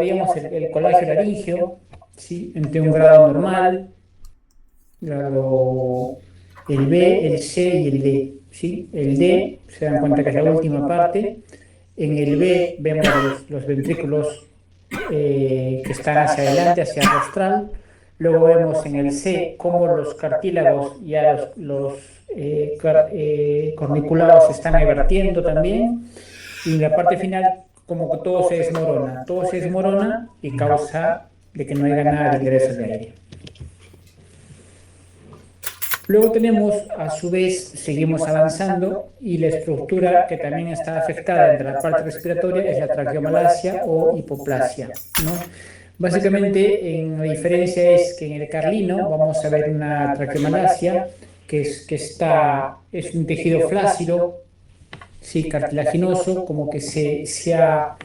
veíamos el colágeno laríngeo, ¿sí? Entre un grado normal, grado el B, el C y el D, ¿sí? El D, se dan cuenta que es la última parte. En el B vemos los ventrículos que están hacia adelante, hacia rostral. Luego vemos en el C cómo los cartílagos, ya corniculados se están vertiendo también. Y en la parte final, como que todo se desmorona y causa de que no haya nada de ingreso de aire. Luego tenemos, a su vez, seguimos avanzando y la estructura que también está afectada entre la parte respiratoria es la traqueomalacia o hipoplasia, ¿no? Básicamente, la diferencia es que en el carlino vamos a ver una traqueomalacia es un tejido flácido, sí, cartilaginoso, como que se ha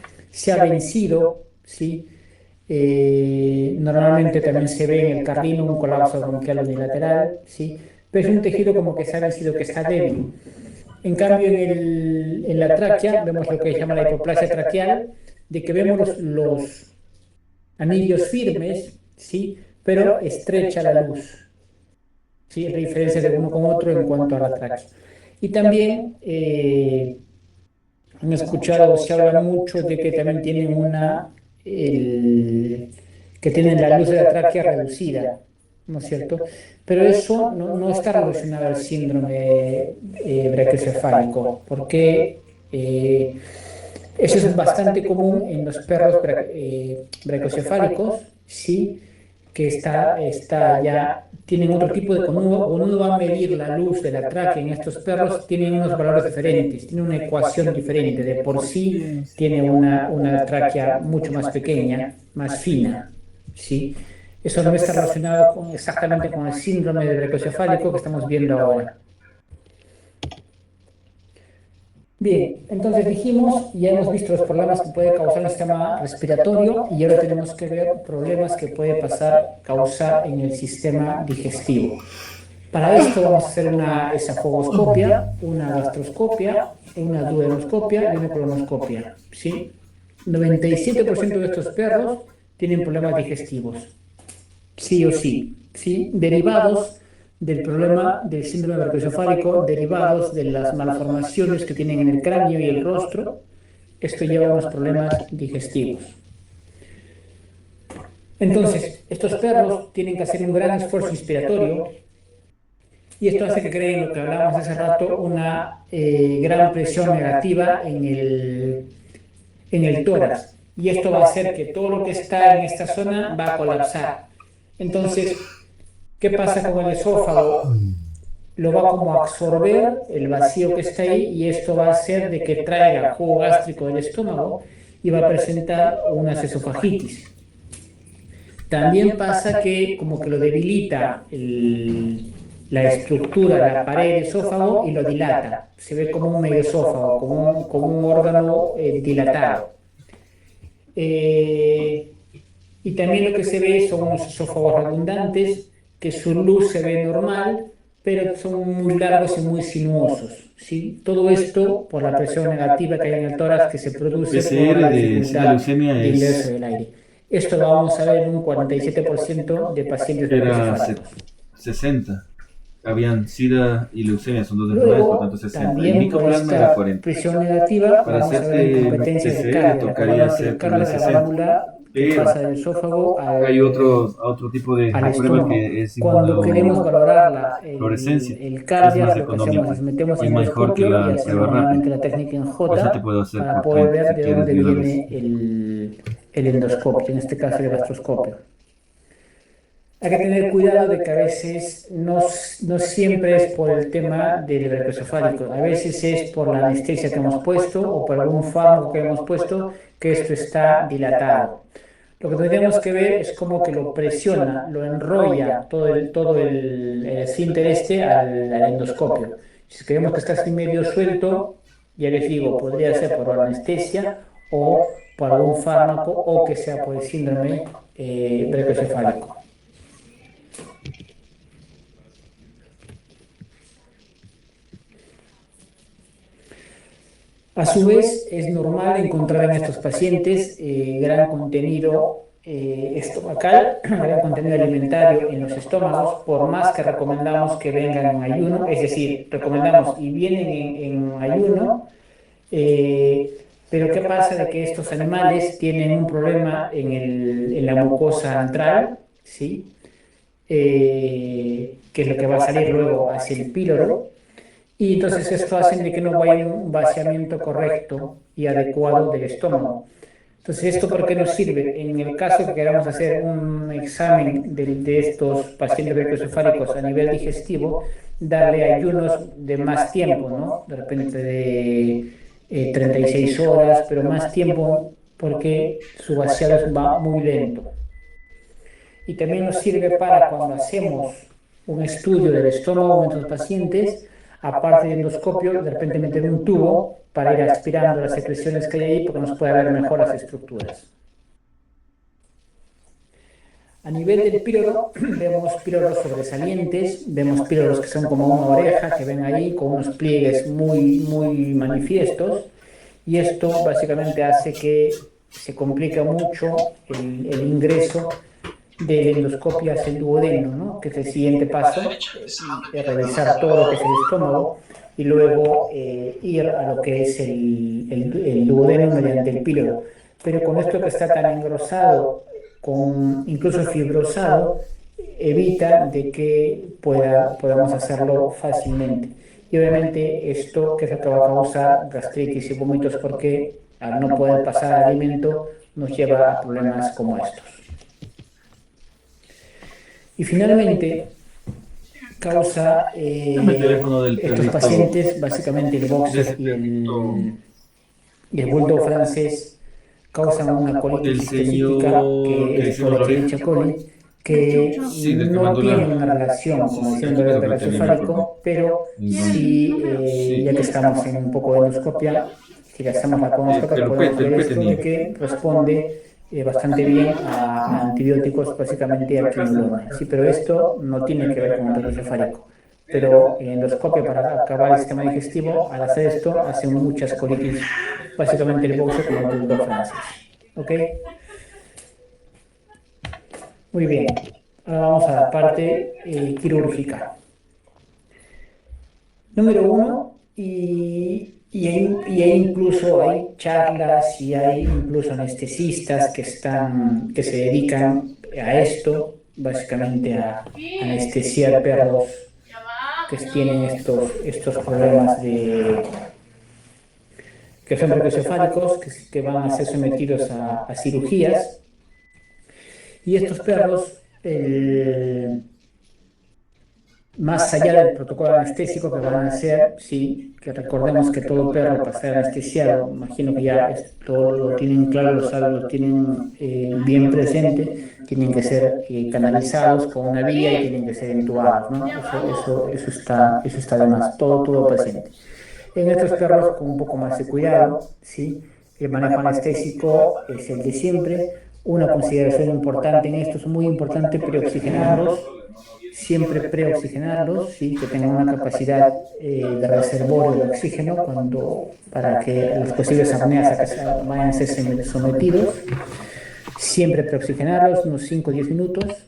vencido, ¿sí? Normalmente también se ve en el carlino un colapso bronquial unilateral, ¿sí? Pero es un tejido como que se ha vencido, que está débil. En cambio, en la tráquea vemos lo que se llama la hipoplasia traqueal, de que vemos los anillos firmes, ¿sí? Pero estrecha la luz, ¿sí? La diferencia de uno con otro en cuanto a la tráquea. Y también han escuchado, se habla mucho de que también tienen que tienen la luz de la tráquea reducida, ¿no es cierto? Pero eso no está relacionado al síndrome brachiocefálico, porque eso es bastante común en los perros brachiocefálicos, sí, que ya tienen otro tipo de, cuando uno va a medir la luz de la tráquea en estos perros, tienen unos valores diferentes, tiene una ecuación diferente, de por sí tiene una tráquea mucho más pequeña, más fina, ¿sí? Eso no está relacionado exactamente con el síndrome de brachiocefálico que estamos viendo ahora. Bien, entonces dijimos, ya hemos visto los problemas que puede causar el sistema respiratorio y ahora tenemos que ver problemas que puede causar en el sistema digestivo. Para esto vamos a hacer una esofagoscopia, una gastroscopia, una duodenoscopia y una colonoscopia, ¿sí? 97% de estos perros tienen problemas digestivos, sí o sí, ¿sí? Derivados del problema del síndrome brachiocefálico, derivados de las malformaciones que tienen en el cráneo y el rostro. Esto lleva a unos problemas digestivos. Entonces, estos perros tienen que hacer un gran esfuerzo inspiratorio y esto hace que creen lo que hablábamos hace rato, una gran presión negativa en el tórax. Y esto va a hacer que todo lo que está en esta zona va a colapsar. Entonces, ¿qué pasa con el esófago? Lo va como a absorber el vacío que está ahí y esto va a hacer de que traiga jugo gástrico del estómago y va a presentar una esofagitis. También pasa que como que lo debilita la estructura, la pared del esófago y lo dilata. Se ve como un medio esófago, como un órgano dilatado. Eh, y también lo que se ve son unos esófagos redundantes, que su luz se ve normal, pero son muy largos y muy sinuosos, ¿sí? Todo esto por la presión negativa que hay en el tórax que se produce por PCR la de sida dificultad leucemia de ingreso es, del aire. Esto lo vamos a ver en un 47% de pacientes era brachiocefálicos. 60. Habían sida y leucemia, son dos enfermedades, por tanto Luego, 60. Y también por micoplasma era esta 40. presión negativa, Para vamos a ver hacerte incompetencias de PCR cardio. tocaría Recordamos que el hacer cardio la es la 60. válvula que Pero pasa del esófago hay otro tipo al de prueba estómago. que es Cuando queremos valorar inmunofluorescencia, el que es cardiac, más lo que hacemos económico es metemos y el mejor que endoscopio y la hacemos prueba rápida. nuevamente la técnica en Esa te J puedo hacer para por poder 30 ver si de quieres dónde de una vez. viene el endoscopio, en este caso el gastroscopio. Hay que tener cuidado de que a veces no siempre es por el tema del brachiocefálico, a veces es por la anestesia que hemos puesto o por algún fármaco que hemos puesto que esto está dilatado. Lo que tendríamos que ver es cómo que lo presiona, lo enrolla el esfínter este al endoscopio. Si creemos que está así medio suelto, ya les digo, podría ser por la anestesia o por algún fármaco o que sea por el síndrome brachiocefálico. A su vez, es normal encontrar en estos pacientes gran contenido estomacal, gran contenido alimentario en los estómagos, por más que recomendamos que vengan en ayuno, es decir, recomendamos y vienen en ayuno, pero ¿qué pasa de que estos animales tienen un problema en la mucosa antral, ¿sí? Que es lo que va a salir luego hacia el píloro, y entonces esto hace de que no vaya un vaciamiento correcto y adecuado del estómago. Entonces, ¿esto por qué nos sirve? En el caso que queramos hacer un examen de estos pacientes broncocefálicos a nivel digestivo, darle ayunos de más tiempo, ¿no? De repente de 36 horas, pero más tiempo porque su vaciado va muy lento. Y también nos sirve para cuando hacemos un estudio del estómago en estos pacientes, aparte de endoscopio, de repente meter un tubo para ir aspirando las secreciones que hay ahí porque nos puede ver mejor las estructuras. A nivel del píloro, vemos píloros sobresalientes, vemos píloros que son como una oreja, que ven ahí con unos pliegues muy manifiestos, y esto básicamente hace que se complique mucho el ingreso de la endoscopia hacia el duodeno, ¿no? Que es el siguiente paso, revisar todo lo que es el estómago y luego ir a lo que es el duodeno mediante el píloro. Pero con esto que está tan engrosado, incluso fibrosado, evita de que podamos hacerlo fácilmente. Y obviamente esto que es lo que va a causar gastritis y vómitos porque al no poder pasar alimento nos lleva a problemas como estos. Y finalmente, causa estos pacientes, básicamente el boxer y el bulldog francés, causan una colitis específica que es por Escherichia coli, que no tiene una relación con el síndrome del cefálico, pero sí, ya que estamos en un poco de endoscopia, si gastamos la colonoscopia, podemos ver esto de que responde bastante bien a antibióticos, básicamente a quinolona. Sí, pero esto no tiene que ver con el cefálico. Pero en endoscopia, para acabar el sistema digestivo, al hacer esto, hacen muchas colitis, básicamente el boxeo como el bulldog francés. ¿Ok? Muy bien. Ahora vamos a la parte quirúrgica. Número uno, y hay incluso hay charlas y hay incluso anestesistas que se dedican a esto, básicamente a anestesiar perros que tienen estos problemas que son broncocefálicos, que van a ser sometidos a cirugías. Y estos perros, más allá del protocolo anestésico que van a hacer, sí, que recordemos que todo perro para ser anestesiado, imagino que ya esto lo tienen claro, lo tienen bien presente, tienen que ser canalizados con una vía y tienen que ser entubados, ¿no? Eso está de más, todo paciente. En estos perros con un poco más de cuidado, ¿sí? El manejo anestésico es el de siempre. Una consideración importante en esto es muy importante preoxigenarlos, siempre preoxigenarlos, ¿sí? Que tengan una capacidad de reservorio de oxígeno para que las posibles apneas vayan a ser sometidos. Siempre preoxigenarlos unos 5 o 10 minutos.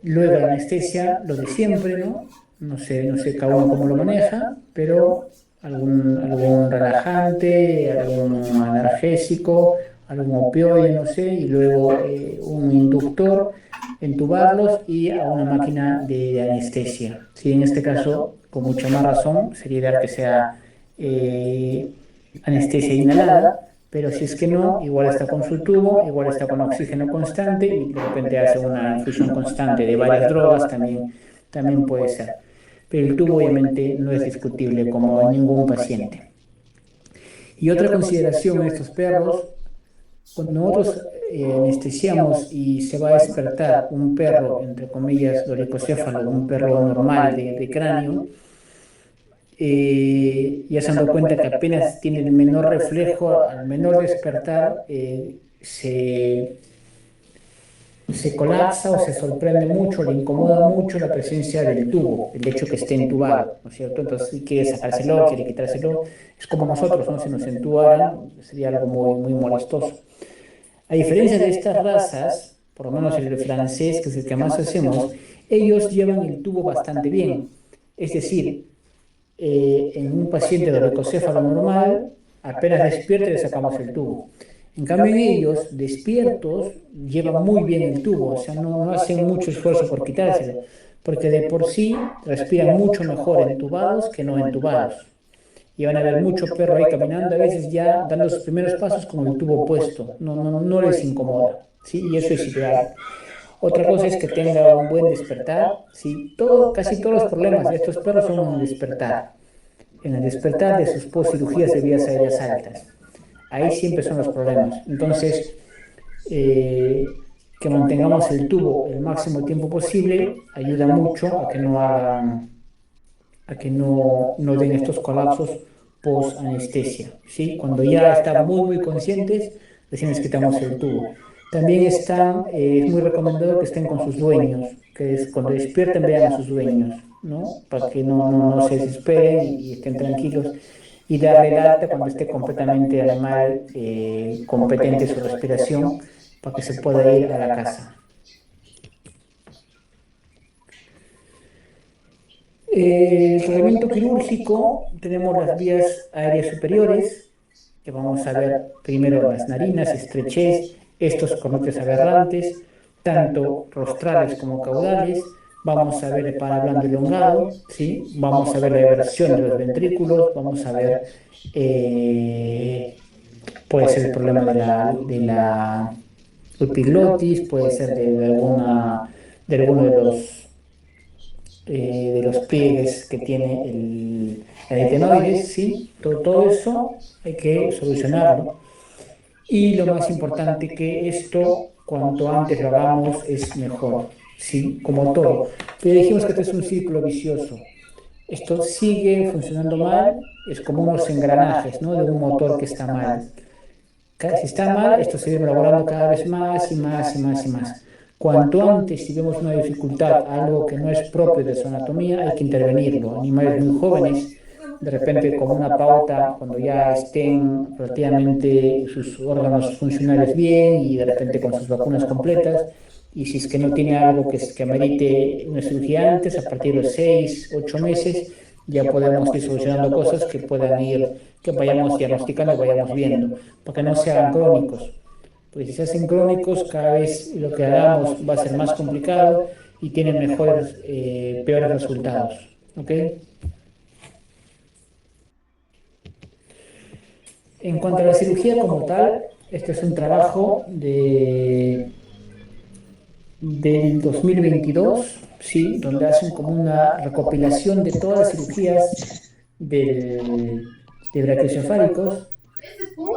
Luego la anestesia, lo de siempre, ¿no? No sé cada uno cómo lo maneja, pero algún relajante, algún analgésico, algún opioide, no sé, y luego un inductor, entubarlos y a una máquina de anestesia. Sí, en este caso, con mucha más razón, sería ideal que sea anestesia inhalada, pero si es que no, igual está con su tubo, igual está con oxígeno constante y de repente hace una infusión constante de varias drogas, también puede ser. Pero el tubo obviamente no es discutible como en ningún paciente. Y otra consideración en estos perros, cuando nosotros anestesiamos y se va a despertar un perro, entre comillas, dolicocéfalo, un perro normal de cráneo, ya se han dado cuenta que apenas tiene el menor reflejo, al menor despertar, se colapsa o se sorprende mucho, le incomoda mucho la presencia del tubo, el hecho que esté entubado, ¿no es cierto? Entonces, si quiere sacárselo, quiere quitárselo, es como nosotros, ¿no? Si nos entubaran, sería algo muy molestoso. A diferencia de estas razas, por lo menos el francés, que es el que más hacemos, ellos llevan el tubo bastante bien. Es decir, en un paciente de doricocéfalo normal, apenas despierta le sacamos el tubo. En cambio, en ellos, despiertos, llevan muy bien el tubo, o sea, no hacen mucho esfuerzo por quitárselo, porque de por sí respiran mucho mejor entubados que no entubados. Y van a ver mucho perro ahí caminando, a veces ya dando sus primeros pasos con el tubo puesto, no les incomoda, ¿sí? Y eso es ideal. Otra cosa es que tenga un buen despertar, ¿sí? Casi todos los problemas de estos perros son en el despertar, de sus postcirugías de vías aéreas altas. Ahí siempre son los problemas. Entonces, que mantengamos el tubo el máximo tiempo posible ayuda mucho a que no hagan, no den estos colapsos post anestesia, ¿sí? Cuando ya están muy conscientes, recién les quitamos el tubo. También es muy recomendado que estén con sus dueños, que es cuando despierten vean a sus dueños, ¿no? Para que no se desesperen y estén tranquilos y darle el alta cuando esté completamente animal, competente su respiración, para que se pueda ir a la casa. El tratamiento quirúrgico, tenemos las vías aéreas superiores, que vamos a ver primero las narinas, estrechez, estos cornetes aberrantes, tanto rostrales como caudales. Vamos a ver el parablando elongado, ¿sí? Vamos a ver la eversión de los ventrículos, vamos a ver, puede ser el problema de la epiglotis, puede ser de alguno de los pliegues que tiene el etenoides, ¿sí? Todo eso hay que solucionarlo. Y lo más importante que esto, cuanto antes lo hagamos, es mejor, ¿sí? Como todo. Pero dijimos que este es un círculo vicioso. Esto sigue funcionando mal, es como unos engranajes, ¿no? De un motor que está mal. Si está mal, esto se viene elaborando cada vez más y más y más y más. Cuanto antes, si vemos una dificultad, algo que no es propio de su anatomía, hay que intervenirlo. Animales muy jóvenes, de repente con una pauta, cuando ya estén relativamente sus órganos funcionales bien y de repente con sus vacunas completas, y si es que no tiene algo que amerite una cirugía antes, a partir de los 6, 8 meses, ya podemos ir solucionando cosas que puedan ir, que vayamos diagnosticando, vayamos viendo, para que no sean crónicos. Porque si se hacen crónicos, cada vez lo que hagamos va a ser más complicado y tienen peores resultados. ¿Ok? En cuanto a la cirugía como tal, este es un trabajo del 2022, ¿sí? Donde hacen como una recopilación de todas las cirugías de brachiocefálicos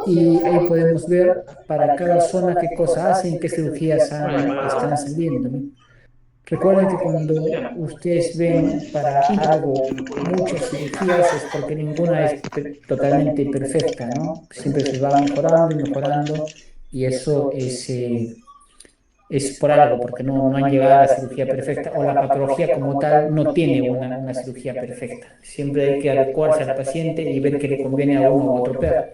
y ahí podemos ver para cada zona qué cosa hacen, qué cirugías están saliendo, ¿no? Recuerden que cuando ustedes ven para algo muchas cirugías es porque ninguna es totalmente perfecta, ¿no? Siempre se va mejorando y mejorando y eso es por algo, porque no han llegado a la cirugía perfecta o la patología como tal no tiene una cirugía perfecta. Siempre hay que adecuarse al paciente y ver qué le conviene a uno u otro perro.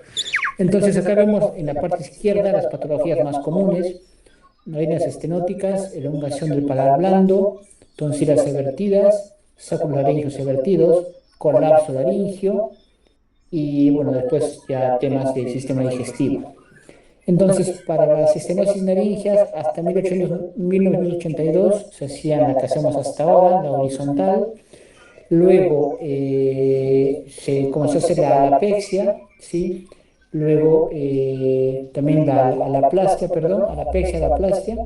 Entonces acá vemos en la parte izquierda las patologías más comunes: narinas estenóticas, elongación del paladar blando, tonsilas evertidas, sacos laringios evertidos, colapso laringio y bueno, después ya temas del sistema digestivo. Entonces, para las estenosis naringeas, hasta 1982 se hacían la que hacemos hasta ahora, la horizontal. Luego se comenzó a hacer la alapexia, ¿sí? Luego también la alaplastia, perdón, alapexia, alaplastia.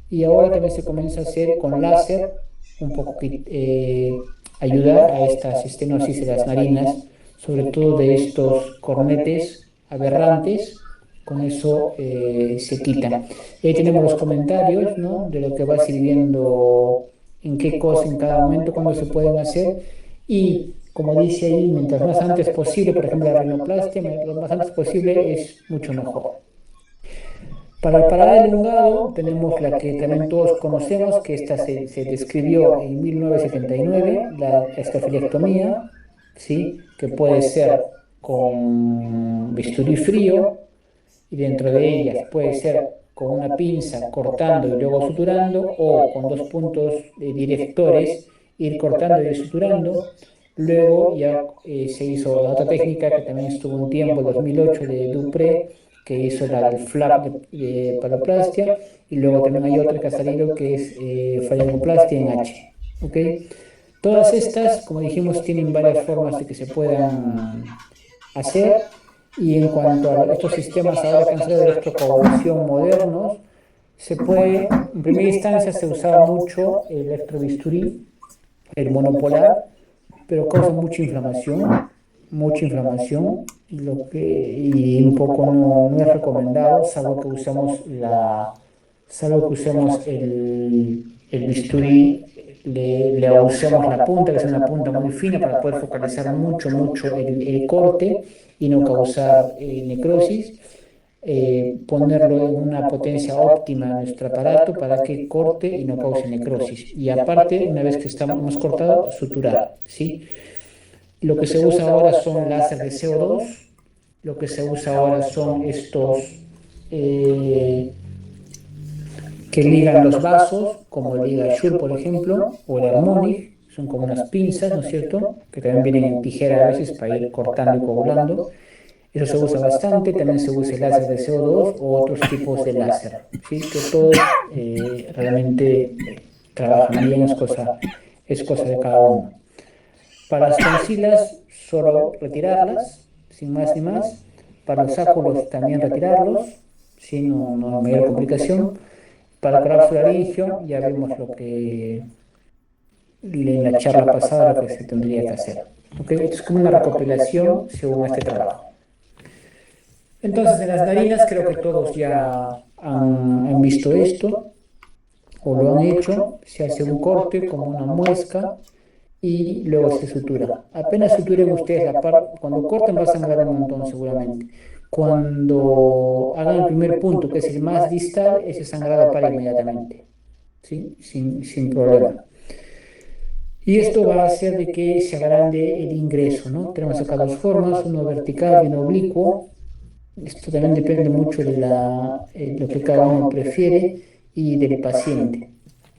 Y ahora también se comienza a hacer con láser, un poco que ayudar a estas estenosis de las narinas, sobre todo de estos cornetes aberrantes, con eso se quitan. Y ahí tenemos los comentarios, ¿no? De lo que va sirviendo, en qué cosa, en cada momento, cuándo se pueden hacer. Y como dice ahí, mientras más antes posible, por ejemplo, la rinoplastia, lo más antes posible es mucho mejor. Para el paladar elongado tenemos la que también todos conocemos, que esta se describió en 1979, la estafilectomía, ¿sí? Que puede ser con bisturí frío y dentro de ellas puede ser con una pinza cortando y luego suturando o con dos puntos directores ir cortando y suturando. Luego ya se hizo la otra técnica que también estuvo un tiempo, el 2008, de Dupré, que hizo la del flap de paloplastia, y luego también hay otra que ha salido que es faringoplastia en H. ¿Ok? Todas estas, como dijimos, tienen varias formas de que se puedan hacer. Y en cuanto a estos sistemas ahora que han salido de electrocoagulación modernos, se puede, en primera instancia se usaba mucho el electrobisturí, el monopolar, pero causa mucha inflamación, y un poco no es recomendado, salvo que usemos el bisturí, le usemos la punta, que es una punta muy fina para poder focalizar mucho el corte y no causar necrosis. Ponerlo en una potencia óptima en nuestro aparato para que corte y no cause necrosis. Y aparte, una vez que hemos cortado, suturar, ¿sí? Lo que se usa ahora son láser de CO2, lo que se usa ahora son estos eh, que ligan los vasos, como el liga Shure, por ejemplo, o el Harmonic, son como unas pinzas, ¿no es cierto? Que también vienen en tijera a veces para ir cortando y coagulando. Eso se usa bastante, también se usa el láser de CO2 o otros tipos de láser, ¿sí? Que todos realmente trabajan bien, es cosa de cada uno. Para las tonsilas, solo retirarlas, sin más ni más. Para los sáculos, también retirarlos, si no hay mayor complicación. Para el colapso laringio, ya vimos en la charla pasada lo que se tendría que hacer. ¿Ok? Esto es como una recopilación según este trabajo. Entonces, en las narinas creo que todos ya han visto esto o lo han hecho. Se hace un corte como una muesca y luego se sutura. Apenas suturen ustedes la parte, cuando corten va a sangrar un montón seguramente. Cuando hagan el primer punto, que es el más distal, ese sangrado para inmediatamente, ¿sí? Sin problema. Y esto va a hacer de que se agrande el ingreso, ¿no? Tenemos acá dos formas, uno vertical y uno oblicuo. Esto también depende mucho de lo que cada uno prefiere y del paciente.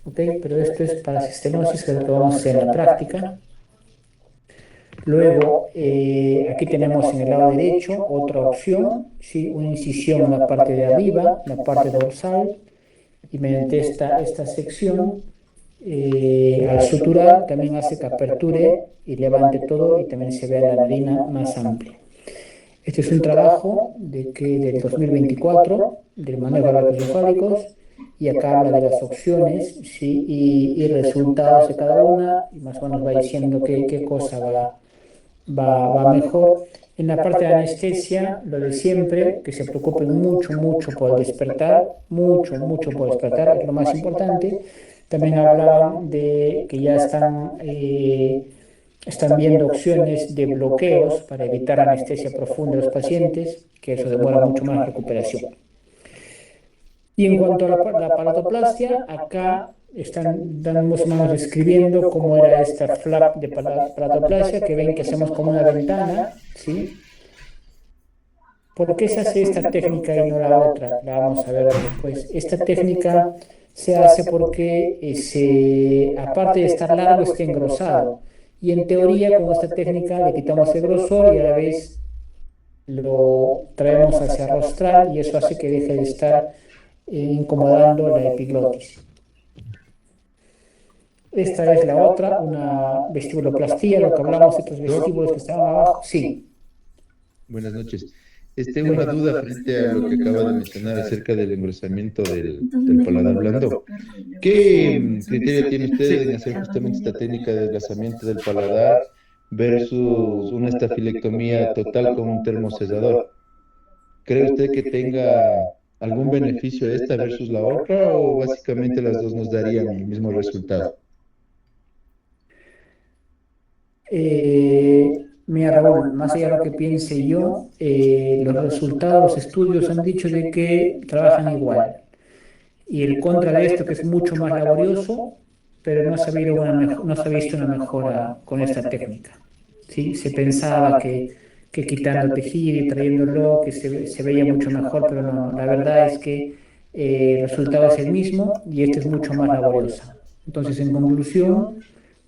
¿Ok? Pero esto es para estenosis, que es lo que vamos a hacer en la práctica. Luego, aquí tenemos en el lado derecho otra opción, ¿sí? Una incisión en la parte de arriba, en la parte dorsal, y mediante esta sección, al suturar, también hace que aperture y levante todo y también se vea la narina más amplia. Este es un trabajo del 2024 del manejo de los encefálicos, y acá habla de las opciones, ¿sí? Y resultados de cada una, y más o menos va diciendo qué cosa va mejor. En la parte de anestesia, lo de siempre, que se preocupen mucho por el despertar, mucho por despertar, es lo más importante. También hablaban de que ya están viendo opciones de bloqueos para evitar anestesia profunda de los pacientes, que eso demora mucho más recuperación. Y en cuanto a la palatoplastia, acá están más o menos describiendo cómo era esta flap de palatoplastia, que ven que hacemos como una ventana, ¿sí? ¿Por qué se hace esta técnica y no la otra? La vamos a ver después. Esta técnica se hace porque aparte de estar largo, está engrosado. Y en teoría, con esta técnica le quitamos el grosor y a la vez lo traemos hacia rostral, y eso hace que deje de estar incomodando la epiglotis. Esta es la otra, una vestibuloplastía, lo que hablamos de estos vestíbulos que estaban abajo. Sí. Buenas noches. Una duda frente a lo que acaba de mencionar acerca del engrosamiento del paladar blando. ¿Qué criterio tiene usted en hacer justamente esta técnica de desplazamiento del paladar versus una estafilectomía total con un termosellador? ¿Cree usted que tenga algún beneficio esta versus la otra o básicamente las dos nos darían el mismo resultado? Mira, Raúl, más allá de lo que piense yo, los resultados, los estudios han dicho de que trabajan igual. Y el contra de esto, que es mucho más laborioso, pero no se ha habido no se ha visto una mejora con esta técnica. ¿Sí? Se pensaba que quitando tejido y trayéndolo, que se veía mucho mejor, pero no, no. La verdad es que el resultado es el mismo y este es mucho más laboriosa. Entonces, en conclusión,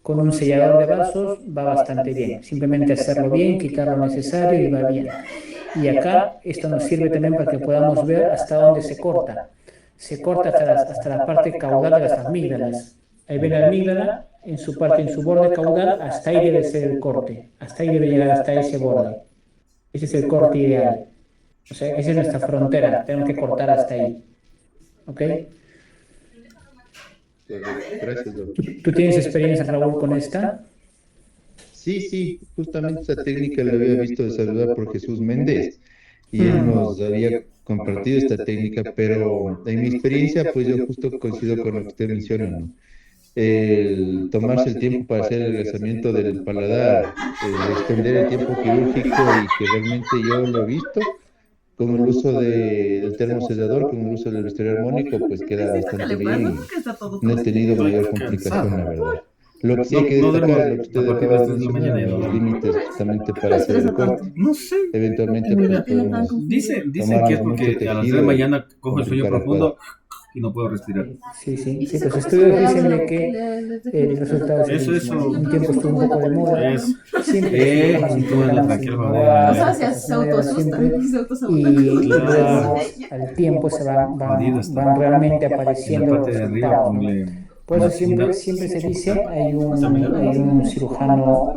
con un sellador de vasos va bastante bien. Simplemente hacerlo bien, quitar lo necesario y va bien. Y acá esto nos sirve también para que podamos ver hasta dónde se corta. Se corta hasta la parte caudal de las amígdalas. Ahí ven la amígdala en su parte, en su borde caudal, hasta ahí debe ser el corte. Hasta ahí debe llegar hasta ese borde. Ese es el corte ideal. O sea, esa es nuestra frontera. Tenemos que cortar hasta ahí. ¿Ok? Correcto. Gracias, doctor. ¿Tú tienes experiencia, Raúl, con esta? Sí, sí, justamente esa técnica la había visto desarrollar por Jesús Méndez y él Mm, nos había compartido esta técnica, pero en mi experiencia, pues yo justo coincido con lo que usted menciona, ¿no? El tomarse el tiempo para hacer el adelgazamiento del paladar, el extender el tiempo quirúrgico y que realmente yo lo he visto con el uso del termosellador, con el uso del vestuario armónico, pues queda bastante bien y no he tenido mayor Estoy complicación, la cansado. verdad. Lo que sí hay No, que no destacar duermo es lo que a usted partir de acaba las de 3 de la mencionar, mañana y ¿no? Los no. límites justamente para hacer el corte. No sé, no Eventualmente, tengo pues idea. podemos Dicen que es tomarnos mucho porque a las 3 de la tejido y mañana cojo el sueño complicar el cuadro. profundo y no puedo respirar. sí, sí, sí. Los estudios dicen de que el resultado es el mismo. Eso. Un tiempo estuvo un poco de moda. Es. Siempre los cirujanos Tú anda intentamos tranquilo, innovar, joder. hacer cosas nuevas siempre, y Claro. luego al tiempo Jodido está. van realmente En la apareciendo los parte de arriba resultados, ¿no? ponle Por eso una tienda. siempre se dice, También. hay un cirujano,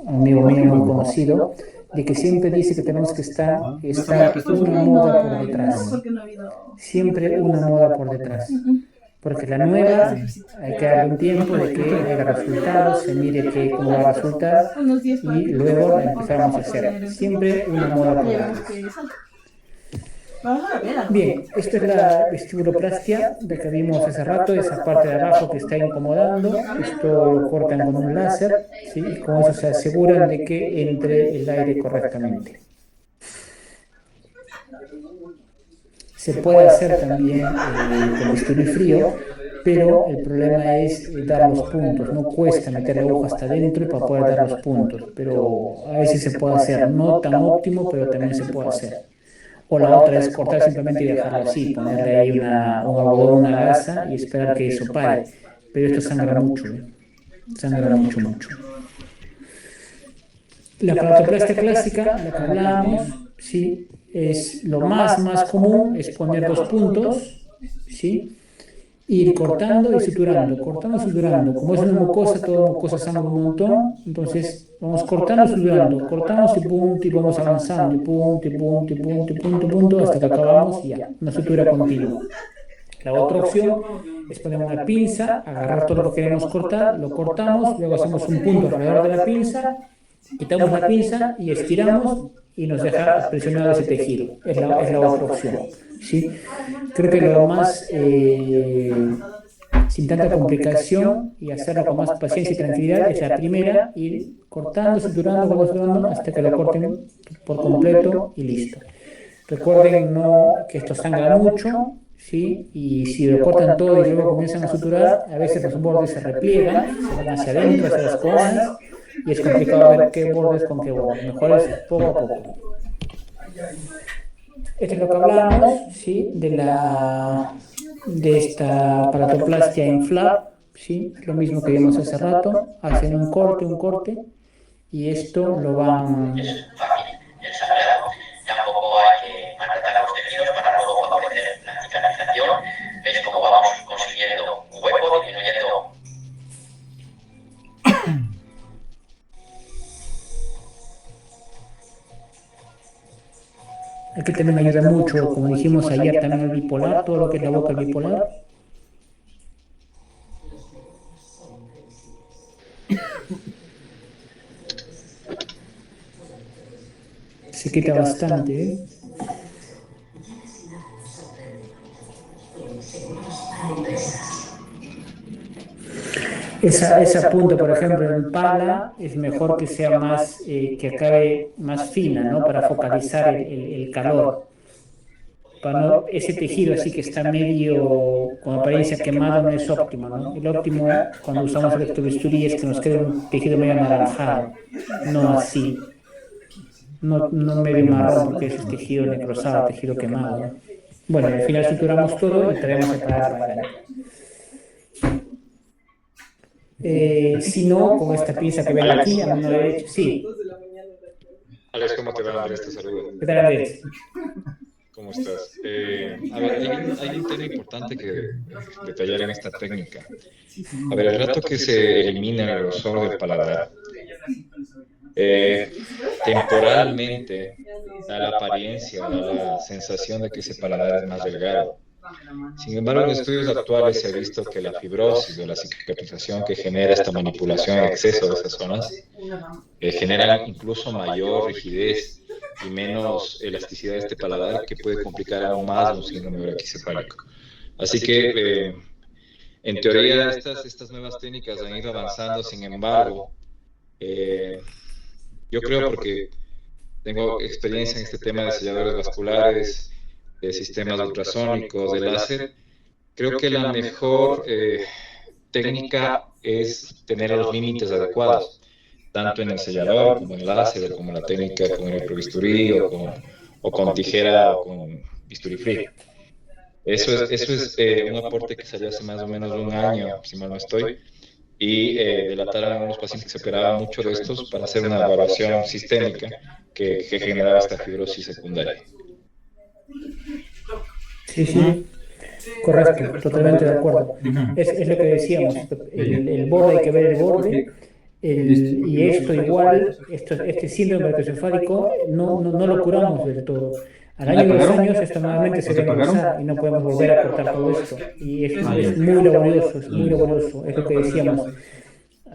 amigo mío muy conocido, de que siempre dice que tenemos que Me falta estar pestoso. una moda por detrás, siempre una moda por detrás. Porque la nueva hay que darle un tiempo de que haya resultados, se mire cómo va a resultar y luego la empezamos a hacer. Siempre una moda por detrás. Bien, esto es la vestibuloplastia de que vimos hace rato, esa parte de abajo que está incomodando. Esto lo cortan con un láser, ¿sí? Y con eso se aseguran de que entre el aire correctamente. Se puede hacer también con bisturí frío, pero el problema es dar los puntos. No cuesta meter la aguja hasta adentro para poder dar los puntos, pero a veces se puede hacer, no tan óptimo, pero también se puede hacer. O la otra es cortar simplemente y dejarlo así, ponerle ahí un algodón, una gasa y esperar que eso pare. Pero esto sangra mucho, ¿eh? Sangra mucho, mucho. La palatoplastia clásica, la que hablábamos, ¿sí? Es lo más común, es poner dos puntos, ¿sí? Ir cortando y suturando, cortando y suturando. Como es una mucosa, toda mucosa sangra un montón, entonces vamos cortando y suturando, cortamos y vamos avanzando, y punto, y punto, y punto, y punto, y punto, hasta que acabamos y ya, una sutura continua. La otra opción es poner una pinza, agarrar todo lo que queremos cortar, lo cortamos, luego hacemos un punto alrededor de la pinza, quitamos la pinza y estiramos y nos deja presionado ese tejido. Es la otra opción, ¿sí? Creo que lo más, sin tanta complicación y hacerlo con más paciencia y tranquilidad, es la primera, ir cortando, suturando hasta que lo corten por completo y listo. Recuerden que esto sangra mucho, ¿sí? Y si lo cortan todo y luego comienzan a suturar, a veces los bordes se repliegan, se van hacia adentro, hacia las coronas, y es complicado ver qué bordes con qué bordes. Mejor es poco a poco. Esto es lo que hablábamos, ¿sí? De esta palatoplastia en flap, ¿sí? Lo mismo que vimos hace rato, hacen un corte, y esto lo van... Tampoco hay que maltratar los tejidos para luego favorecer la cicatrización. ¿Ves cómo vamos consiguiendo un hueco, disminuyendo? Aquí también ayuda mucho, como dijimos ayer, también el bipolar, todo lo que es la boca bipolar. Se quita bastante, ¿eh? Esa punta, por ejemplo, en pala, es mejor que sea más, que acabe más fina, ¿no? Para focalizar el calor. Para ese tejido así que está medio con apariencia quemado no es óptimo, ¿no? El óptimo cuando usamos electrobisturí es que nos quede un tejido medio anaranjado, no así, no medio marrón porque ese es tejido necrosado, tejido quemado, ¿no? Bueno, al final suturamos todo y traemos el paladar para adelante. Si no, con esta pinza que ven aquí, a mano derecha, sí. Alex, ¿cómo te va, Andrés? Te saludo. ¿Qué tal, Andrés? ¿Cómo estás? A ver, hay un tema importante que detallar en esta técnica. A ver, el rato que se elimina el grosor del paladar, temporalmente da la apariencia, da la sensación de que ese paladar es más delgado. Sin embargo, en estudios actuales se ha visto que la fibrosis o la cicatrización que genera esta manipulación en exceso de esas zonas generan incluso mayor rigidez y menos elasticidad de este paladar que puede complicar aún más un síndrome braquicefálico. Así que, en teoría, estas nuevas técnicas han ido avanzando, sin embargo, yo creo porque tengo experiencia en este tema de selladores vasculares, de sistemas ultrasónicos, de láser. Creo que la mejor técnica es tener los límites adecuados, tanto en el sellador como en el láser, como en la técnica con el probisturí o con tijera o con bisturí frío. Eso es un aporte que salió hace más o menos un año, si mal no estoy, y delataron a unos pacientes que se operaban mucho de estos para hacer una evaluación sistémica que generaba esta fibrosis secundaria. Sí, sí, correcto, totalmente de acuerdo. Es lo que decíamos, el borde hay que ver el borde, y esto igual, este síndrome brachiocefálico no lo curamos del todo. Al año de 2 años esto nuevamente se debe usar y no podemos volver a cortar todo esto. Y es muy laborioso, es lo que decíamos.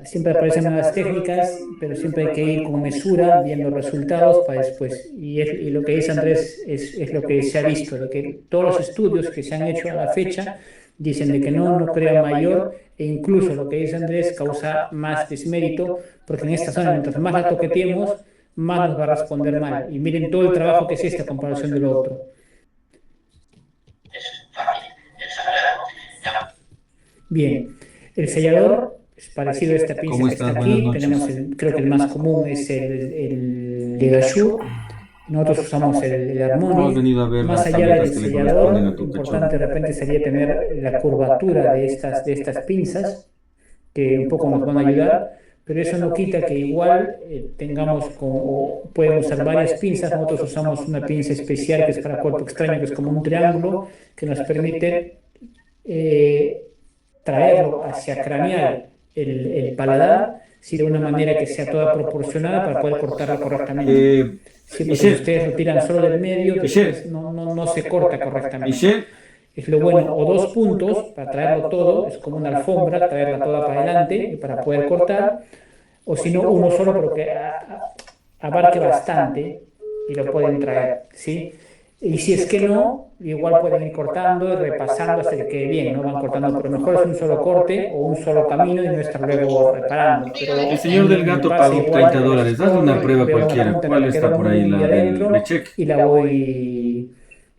Siempre aparecen nuevas técnicas, pero siempre hay que ir con mesura, viendo resultados para después. Y lo que dice Andrés es lo que se ha visto, de que todos los estudios que se han hecho a la fecha dicen de que no crea mayor, e incluso lo que dice Andrés causa más desmérito, porque en esta zona, mientras más la toqueteemos, más nos va a responder mal. Y miren todo el trabajo que es esta comparación de lo otro. Bien, el sellador es parecido a esta pinza que está aquí. Tenemos, creo que el más común es el Ligashur. Nosotros usamos el Harmony. Más allá del sellador, lo importante de repente sería tener la curvatura de estas pinzas, que un poco nos van a ayudar, pero eso no quita que igual tengamos, o podemos usar varias pinzas. Nosotros usamos una pinza especial que es para cuerpo extraño, que es como un triángulo, que nos permite traerlo hacia craneal el paladar, sí, de una manera que sea toda proporcionada para poder cortarlo correctamente. Siempre que ustedes lo tiran solo del medio, después no se corta correctamente. Es lo bueno, o 2 puntos para traerlo todo, es como una alfombra, traerla toda para adelante para poder cortar, o si no, uno solo, pero que abarque bastante y lo pueden traer, ¿sí? Y si es que no, igual pueden ir cortando y repasando hasta que quede bien, ¿no? Van cortando, pero mejor es un solo corte o un solo camino y no estar luego reparando. Pero el señor del gato pagó $30. Hazle una prueba cualquiera. ¿Cuál está por ahí? La cheque. Y la voy...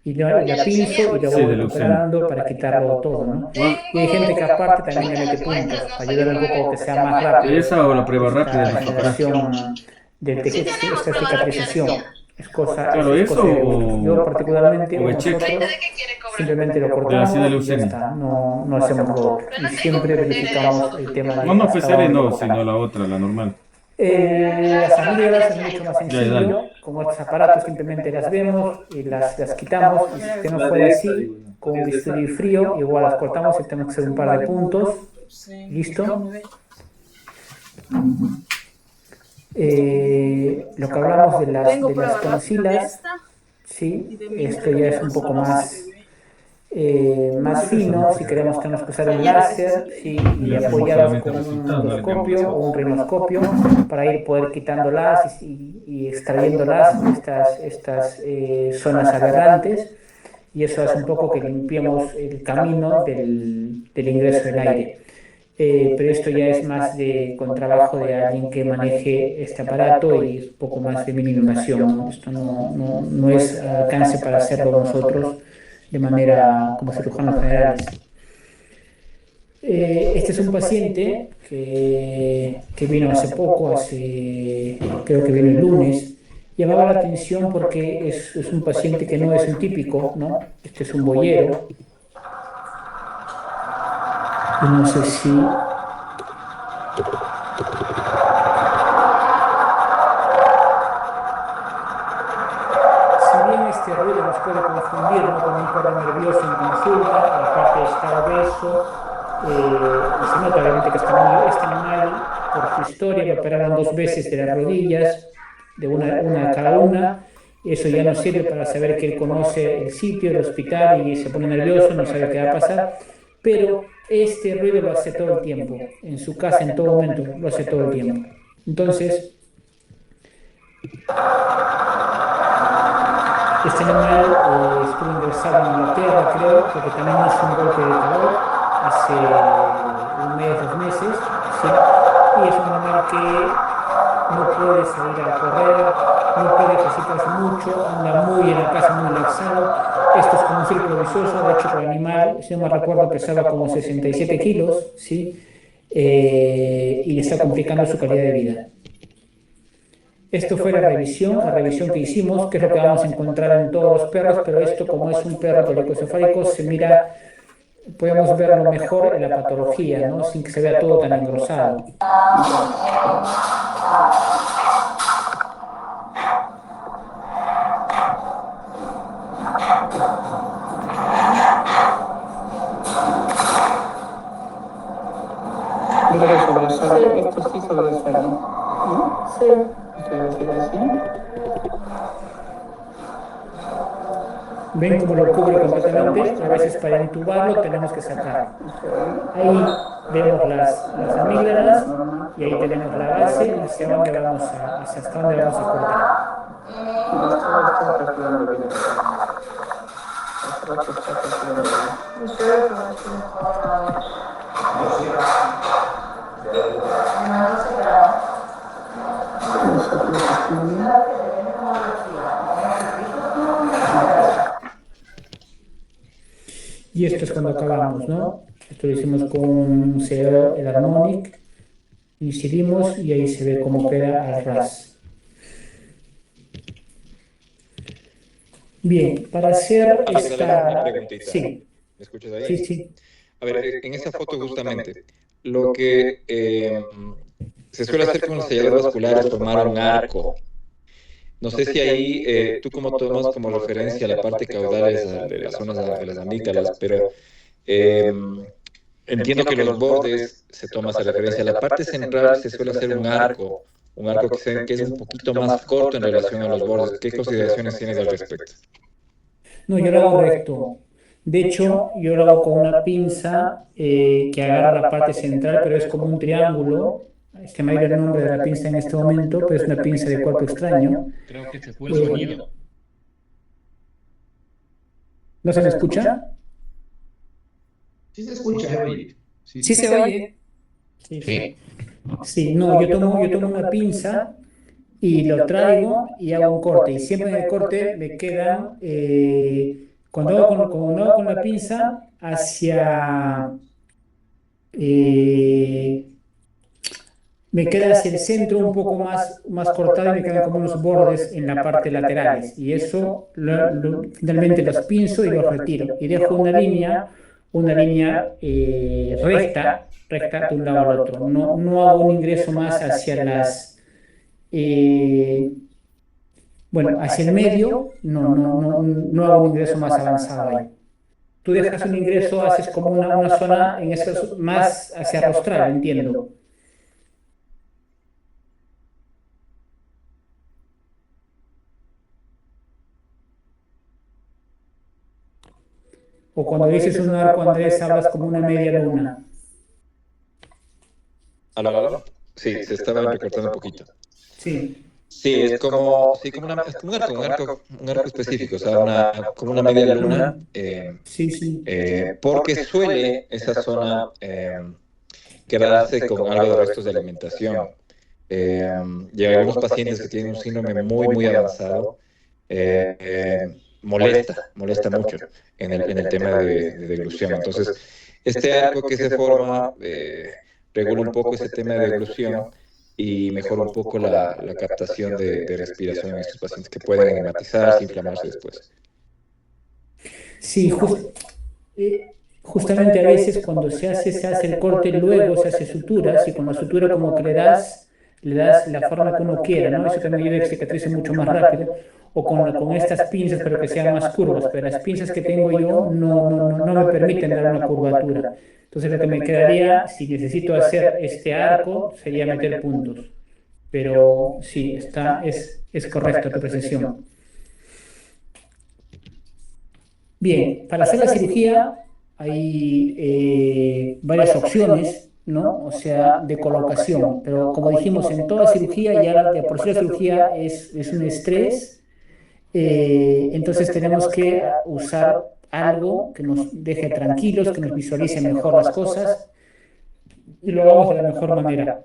Y la pinzo y lo voy recuperando para quitarlo todo, ¿no? Y hay gente que aparte también le mete puntos para ayudar un poco a que sea más rápido. ¿Esa o la prueba rápida? La generación de esta cicatrización. Es cosa, claro, es cosa o yo particularmente o nosotros simplemente lo cortamos y ya está, no hacemos lo otro. Y siempre verificamos el tema de no PCR no, sino la otra, la normal. Las amigas es mucho más sencillo, con estos aparatos simplemente las vemos y las quitamos, y si usted no puede así, con un bisturí frío, igual las cortamos y tenemos que hacer un par de puntos, listo. Lo que hablamos de las tonsilas, sí, esto ya es un poco más fino, si queremos tenemos que usar un láser, sí, y apoyados con un endoscopio o un rinoscopio para ir poder quitándolas y extrayéndolas estas zonas aberrantes, y eso hace un poco que limpiemos el camino del ingreso del aire. pero esto ya es más con trabajo de alguien que maneje este aparato y es un poco más de minimización, ¿no? Esto no es alcance para hacerlo nosotros de manera como cirujanos generales. Este es un paciente que vino hace poco, creo que vino el lunes. Llamaba la atención porque es un paciente que no es un típico, ¿no? Este es un boyero. Y no sé si... Si bien este ruido nos puede confundir, ¿no? Con un cuadro nervioso en consulta, aparte está obeso, se nota obviamente que este animal, por su historia, lo operaron 2 veces de las rodillas, de una a cada una. Eso ya nos sirve para saber que él conoce el sitio, el hospital y se pone nervioso, no sabe qué va a pasar. Pero este ruido lo hace todo el tiempo, en su casa, en todo momento, lo hace todo el tiempo. Entonces, este animal estuvo ingresado en Inglaterra, creo, porque también hizo un golpe de calor hace 1 mes, 2 meses, ¿sí? Y es un animal que no puede salir a correr, no puede ejercitarse mucho, anda muy en la casa, muy laxado. Esto es como un círculo vicioso. De hecho, el animal, si no me recuerdo, pesaba como 67 kilos, ¿sí? Y le está complicando su calidad de vida. Esto fue la revisión que hicimos, que es lo que vamos a encontrar en todos los perros, pero esto, como es un perro polipoencefálico, se mira, podemos verlo mejor en la patología, ¿no? Sin que se vea todo tan engrosado. Esto sí sobresale, ¿no? Sí. Ven cómo lo cubre completamente, a veces para intubarlo tenemos que sacarlo. Ahí vemos las amígdalas y ahí tenemos la base hacia dónde hasta dónde vamos a cortar. Y esto es cuando acabamos, ¿no? Esto lo hicimos con el Harmonic, incidimos y ahí se ve cómo queda al ras. Bien, para hacer esta... Sí. ¿Me escuchas ahí? Sí, sí. A ver, en esa foto justamente, lo que se suele hacer con el sellador vascular es formar un arco. No sé si ahí tú como tomas como referencia la parte caudal de las zonas de las amígdalas, pero entiendo que los bordes se toma esa referencia. La parte central se suele hacer un arco que es un poquito más corto en relación a los bordes. ¿Qué consideraciones tienes al respecto? No, yo lo hago recto. De hecho, yo lo hago con una pinza que agarra la parte central, pero es como un triángulo. Es que me ha ido el nombre de la pinza en este momento, pero es una pinza de cuerpo extraño. Creo que se fue el sonido. ¿No se me escucha? Sí se escucha, oye. Sí se oye. Sí. Sí, no, yo tomo una pinza y lo traigo y hago un corte. Y siempre en el corte me quedan, cuando hago con la pinza, me queda hacia el centro un poco más cortado y me quedan como unos bordes en la parte laterales. Y eso finalmente los pinzo y los retiro. Y dejo una línea recta de un lado al otro. No hago un ingreso más hacia hacia el medio, no hago un ingreso más avanzado ahí. Tú dejas un ingreso, haces como una zona en eso más hacia rostral, entiendo. O cuando dices un arco, Andrés, hablas como una media luna. ¿Aló? Sí, se estaba recortando un poquito. Sí. Sí, es como un arco específico, o sea, como una media luna. Sí. Porque suele esa zona, que quedarse con algo de restos de alimentación. Y algunos pacientes que tienen un síndrome muy, muy avanzado, molesta mucho en el tema de deglución. Entonces, este arco que se forma regula un poco ese tema de deglución y mejora un poco la captación de respiración en estos pacientes que pueden enematizarse, inflamarse después. Sí, justamente a veces cuando se hace el corte, luego se hace suturas y con la sutura como que le das la forma que uno quiera, ¿no? Eso también ayuda a que cicatrice mucho más rápido. O con estas pinzas, pero que sean más curvas. Pero las pinzas que tengo yo no me permiten dar una curvatura. Entonces lo que me quedaría, si necesito hacer este arco, sería meter puntos. Pero sí, es correcta tu precisión. Bien, para hacer la cirugía hay varias opciones, ¿no? O sea, de colocación, pero como dijimos, en toda cirugía, ya de por sí la cirugía es un estrés, entonces tenemos que usar algo que nos deje tranquilos, que nos visualice mejor las cosas y lo hagamos de la mejor manera.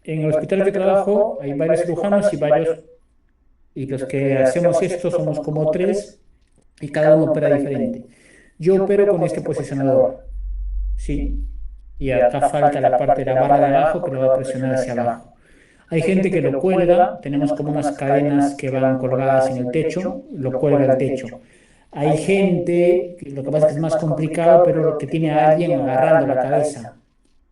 En el hospital que trabajo hay varios cirujanos y los que hacemos esto somos como tres y cada uno opera diferente. Yo opero con este posicionador, ¿sí? Y acá falta la parte de la barra de abajo que lo va a presionar hacia abajo. Hay gente que lo cuelga, tenemos como unas cadenas que van colgadas en el techo, lo cuelga al techo. Hay gente, lo que pasa es que es más complicado, pero lo que tiene a alguien agarrando la cabeza,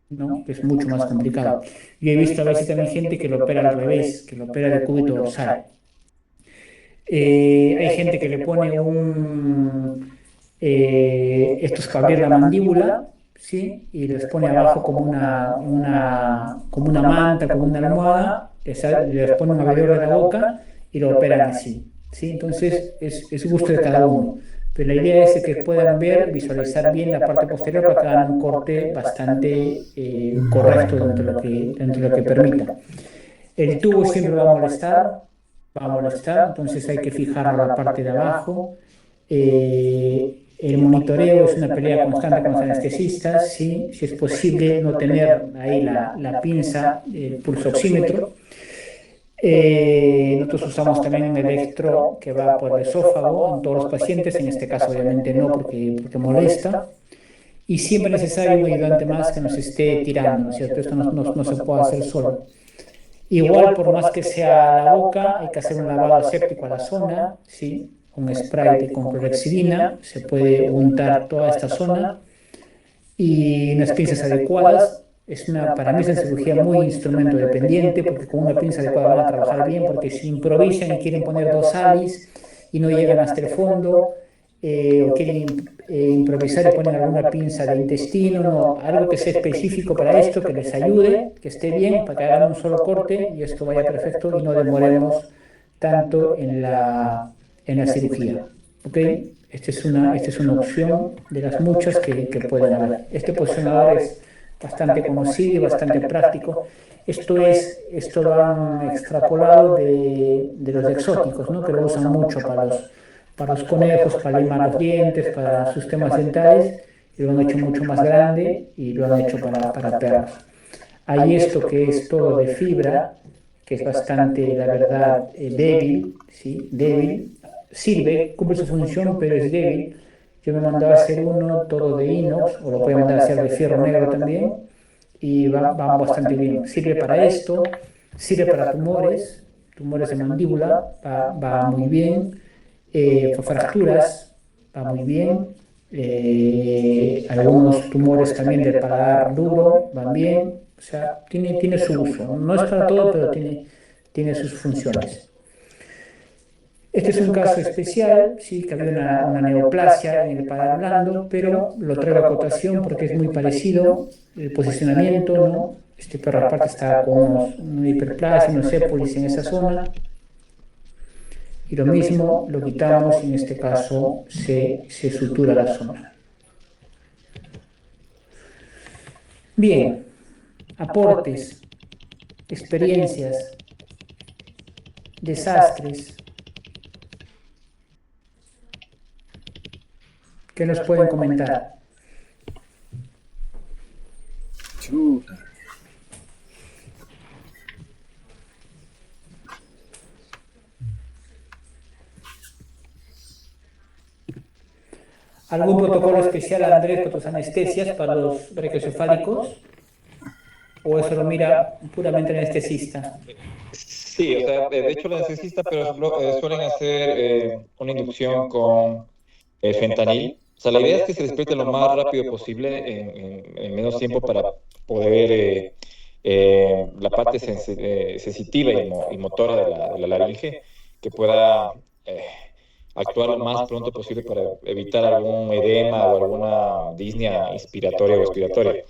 ¿no? Que es mucho más complicado. Yo he visto a veces también gente que lo opera al revés, que lo opera de cúbito dorsal. Hay gente que le pone esto es para abrir la mandíbula, ¿sí? Y les pone abajo como como una manta, como una almohada, les pone un abridor de la boca y lo operan así, ¿sí? Entonces es gusto de cada uno. Pero la idea es que puedan ver, visualizar bien la parte posterior para que hagan un corte bastante correcto dentro de lo que permita. El tubo siempre va a molestar, entonces hay que fijarlo a la parte de abajo. El monitoreo es una pelea constante con los anestesistas, ¿sí? Si es posible no tener ahí la pinza, el pulsoxímetro. Nosotros usamos también un electro que va por el esófago en todos los pacientes, en este caso obviamente no porque molesta. Y siempre es necesario un ayudante más que nos esté tirando, ¿no es cierto? Esto no se puede hacer solo. Igual, por más que sea la boca, hay que hacer un lavado aséptico a la zona, ¿sí? Un spray con clorhexidina, se puede untar toda esta zona y unas pinzas adecuadas. Para mí es una cirugía muy instrumento dependiente, porque con una pinza adecuada van a trabajar bien, porque si improvisan y quieren poner dos alis y no llegan hasta el fondo, o quieren improvisar y ponen alguna pinza de intestino, no, algo que sea específico para esto, que les ayude, que esté bien, para que hagan un solo corte y esto vaya perfecto y no demoremos tanto en la cirugía. ¿Ok? Esta es una opción de las muchas que pueden haber. Este posicionador es bastante conocido y bastante práctico. Esto lo han extrapolado de los exóticos, ¿no? Que lo usan mucho para los conejos, para limar los dientes, para sus temas dentales, y lo han hecho mucho más grande y lo han hecho para perros. Hay esto que es todo de fibra, que es bastante, la verdad, débil, ¿sí? Débil. Sirve, cumple su función, pero es débil. Yo me mandaba a hacer uno todo de inox, o lo puedo mandar a hacer de fierro negro también, y va bastante bien. Sirve para esto, sirve para tumores de mandíbula, va muy bien. Fracturas, va muy bien. Algunos tumores también del paladar duro van bien. O sea, tiene su uso. No es para todo, pero tiene sus funciones. Este es un caso especial, sí, que había una neoplasia en el paladar blando, pero lo traigo a cotación porque es muy parecido el posicionamiento, ¿no? Este perro aparte está con una hiperplasia, unos épolis en esa zona. Y lo mismo lo quitamos y en este caso se sutura la zona. Bien, aportes, experiencias, desastres. ¿Qué nos pueden comentar? Chuta. ¿Algún protocolo especial, Andrés, con tus anestesias para los brachiocefálicos? ¿O eso lo mira puramente el anestesista? Sí, o sea, de hecho lo necesita, pero suelen hacer una inducción con fentanil. O sea, la idea es que se despierte lo más rápido posible en menos tiempo para poder la parte sensitiva y motora de la laringe que pueda actuar lo más pronto posible para evitar algún edema o alguna disnea inspiratoria o expiratoria.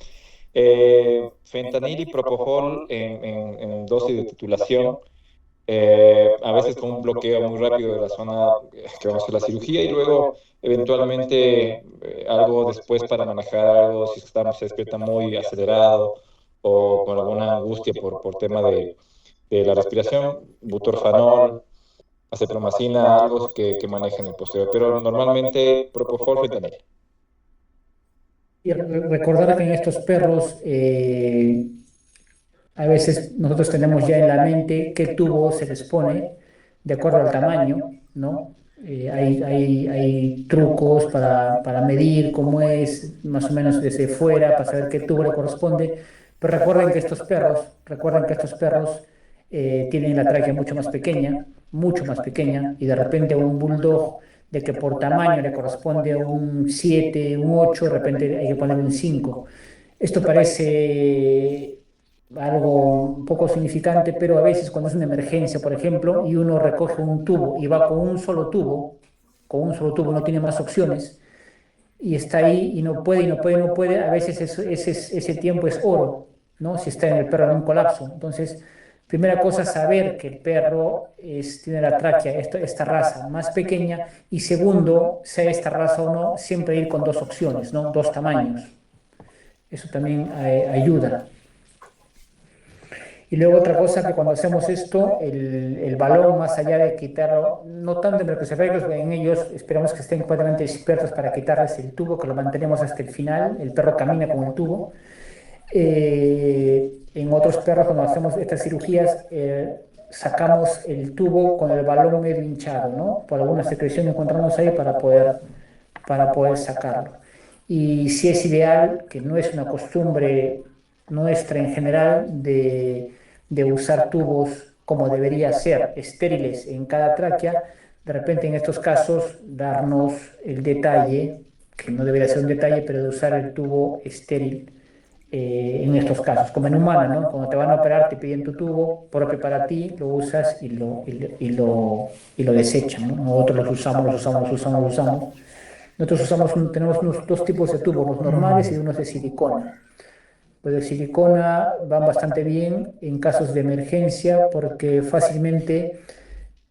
Fentanil y propofol en dosis de titulación, a veces con un bloqueo muy rápido de la zona que vamos a hacer la cirugía y luego eventualmente algo después para manejar algo si se despierta muy acelerado o con alguna angustia por tema de la respiración, butorfanol, acepromacina, algo que manejen el posterior, pero normalmente propofol, fentanil. Y recordar que en estos perros, a veces nosotros tenemos ya en la mente qué tubo se les pone de acuerdo al tamaño, ¿no? Hay trucos para medir cómo es, más o menos desde fuera, para saber qué tubo le corresponde. Pero recuerden que estos perros tienen la tráquea mucho más pequeña, y de repente un bulldog de que por tamaño le corresponde un 7 un 8 de repente hay que ponerle un 5. Esto parece algo un poco significante, pero a veces cuando es una emergencia, por ejemplo, y uno recoge un tubo y va con un solo tubo no tiene más opciones, y está ahí y no puede, y no puede, no puede, a veces ese tiempo es oro, ¿no? Si está en el perro en un colapso. Entonces, primera cosa, saber que el perro tiene la tráquea, esta raza más pequeña, y segundo, sea esta raza o no, siempre ir con dos opciones, ¿no? Dos tamaños. Eso también ayuda. Y luego otra cosa, que cuando hacemos esto, el balón, más allá de quitarlo, no tanto en microcefálicos, en ellos esperamos que estén completamente expertos para quitarles el tubo, que lo mantenemos hasta el final, el perro camina con el tubo. En otros perros, cuando hacemos estas cirugías, sacamos el tubo con el balón medio hinchado, ¿no? Por alguna secreción que encontramos ahí para poder sacarlo. Y si es ideal, que no es una costumbre nuestra en general de usar tubos como debería ser, estériles en cada tráquea, de repente en estos casos darnos el detalle, que no debería ser un detalle, pero de usar el tubo estéril en estos casos, como en humana, ¿no? Cuando te van a operar te piden tu tubo propio para ti, lo usas y lo desechan, ¿no? Nosotros los usamos. Nosotros tenemos unos dos tipos de tubos, los normales y unos de silicona. Los de silicona van bastante bien en casos de emergencia porque fácilmente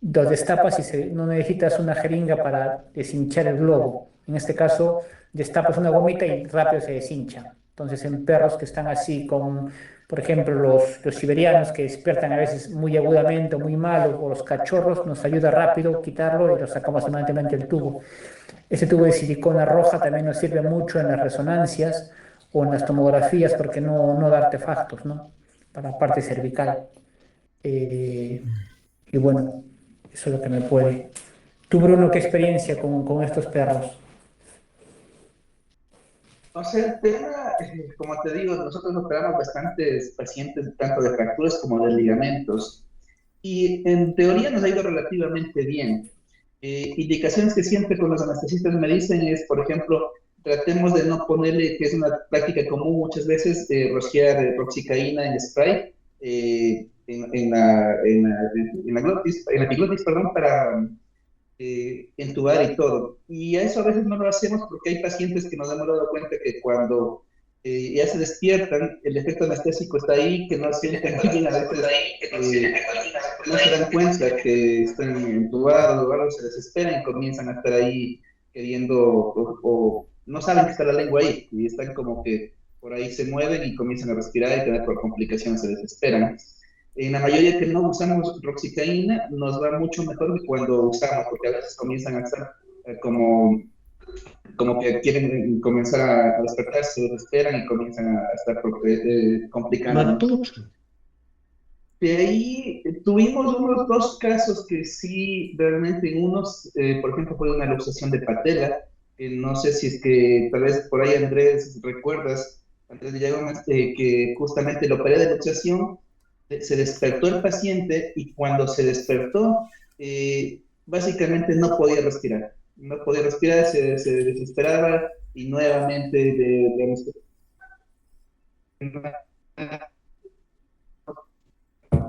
los destapas y no necesitas una jeringa para deshinchar el globo. En este caso, destapas una gomita y rápido se deshincha. Entonces, en perros que están así con, por ejemplo, los siberianos que despiertan a veces muy agudamente o muy mal, o los cachorros, nos ayuda rápido quitarlo y lo sacamos inmediatamente del tubo. Este tubo de silicona roja también nos sirve mucho en las resonancias o en las tomografías porque no da artefactos, ¿no? Para la parte cervical. Y bueno, eso es lo que me puede. Tú, Bruno, ¿qué experiencia con estos perros? O sea, el tema, como te digo, nosotros operamos bastantes pacientes, tanto de fracturas como de ligamentos, y en teoría nos ha ido relativamente bien. Indicaciones que siempre con los anestesistas me dicen es, por ejemplo, tratemos de no ponerle, que es una práctica común muchas veces, rociar roxicaína en spray en la epiglotis, perdón, para entubar y todo. Y a eso a veces no lo hacemos porque hay pacientes que nos hemos dado cuenta que cuando ya se despiertan, el efecto anestésico está ahí, que no sienten muy bien, a veces no se dan cuenta que están entubados o algo, se desesperan y comienzan a estar ahí queriendo, o no saben que está la lengua ahí, y están como que por ahí se mueven y comienzan a respirar y tener por complicaciones, se desesperan. En la mayoría que no usamos roxicaína, nos va mucho mejor que cuando usamos, porque a veces comienzan a estar como como que quieren comenzar a despertarse, se desesperan y comienzan a estar complicando, ¿no? De ahí tuvimos unos dos casos que sí, realmente en unos, por ejemplo, fue una luxación de patela. No sé si es que tal vez por ahí Andrés, recuerdas, Andrés Villagonas, que justamente lo operé de luxación, se despertó el paciente y cuando se despertó, básicamente no podía respirar. No podía respirar, se desesperaba y nuevamente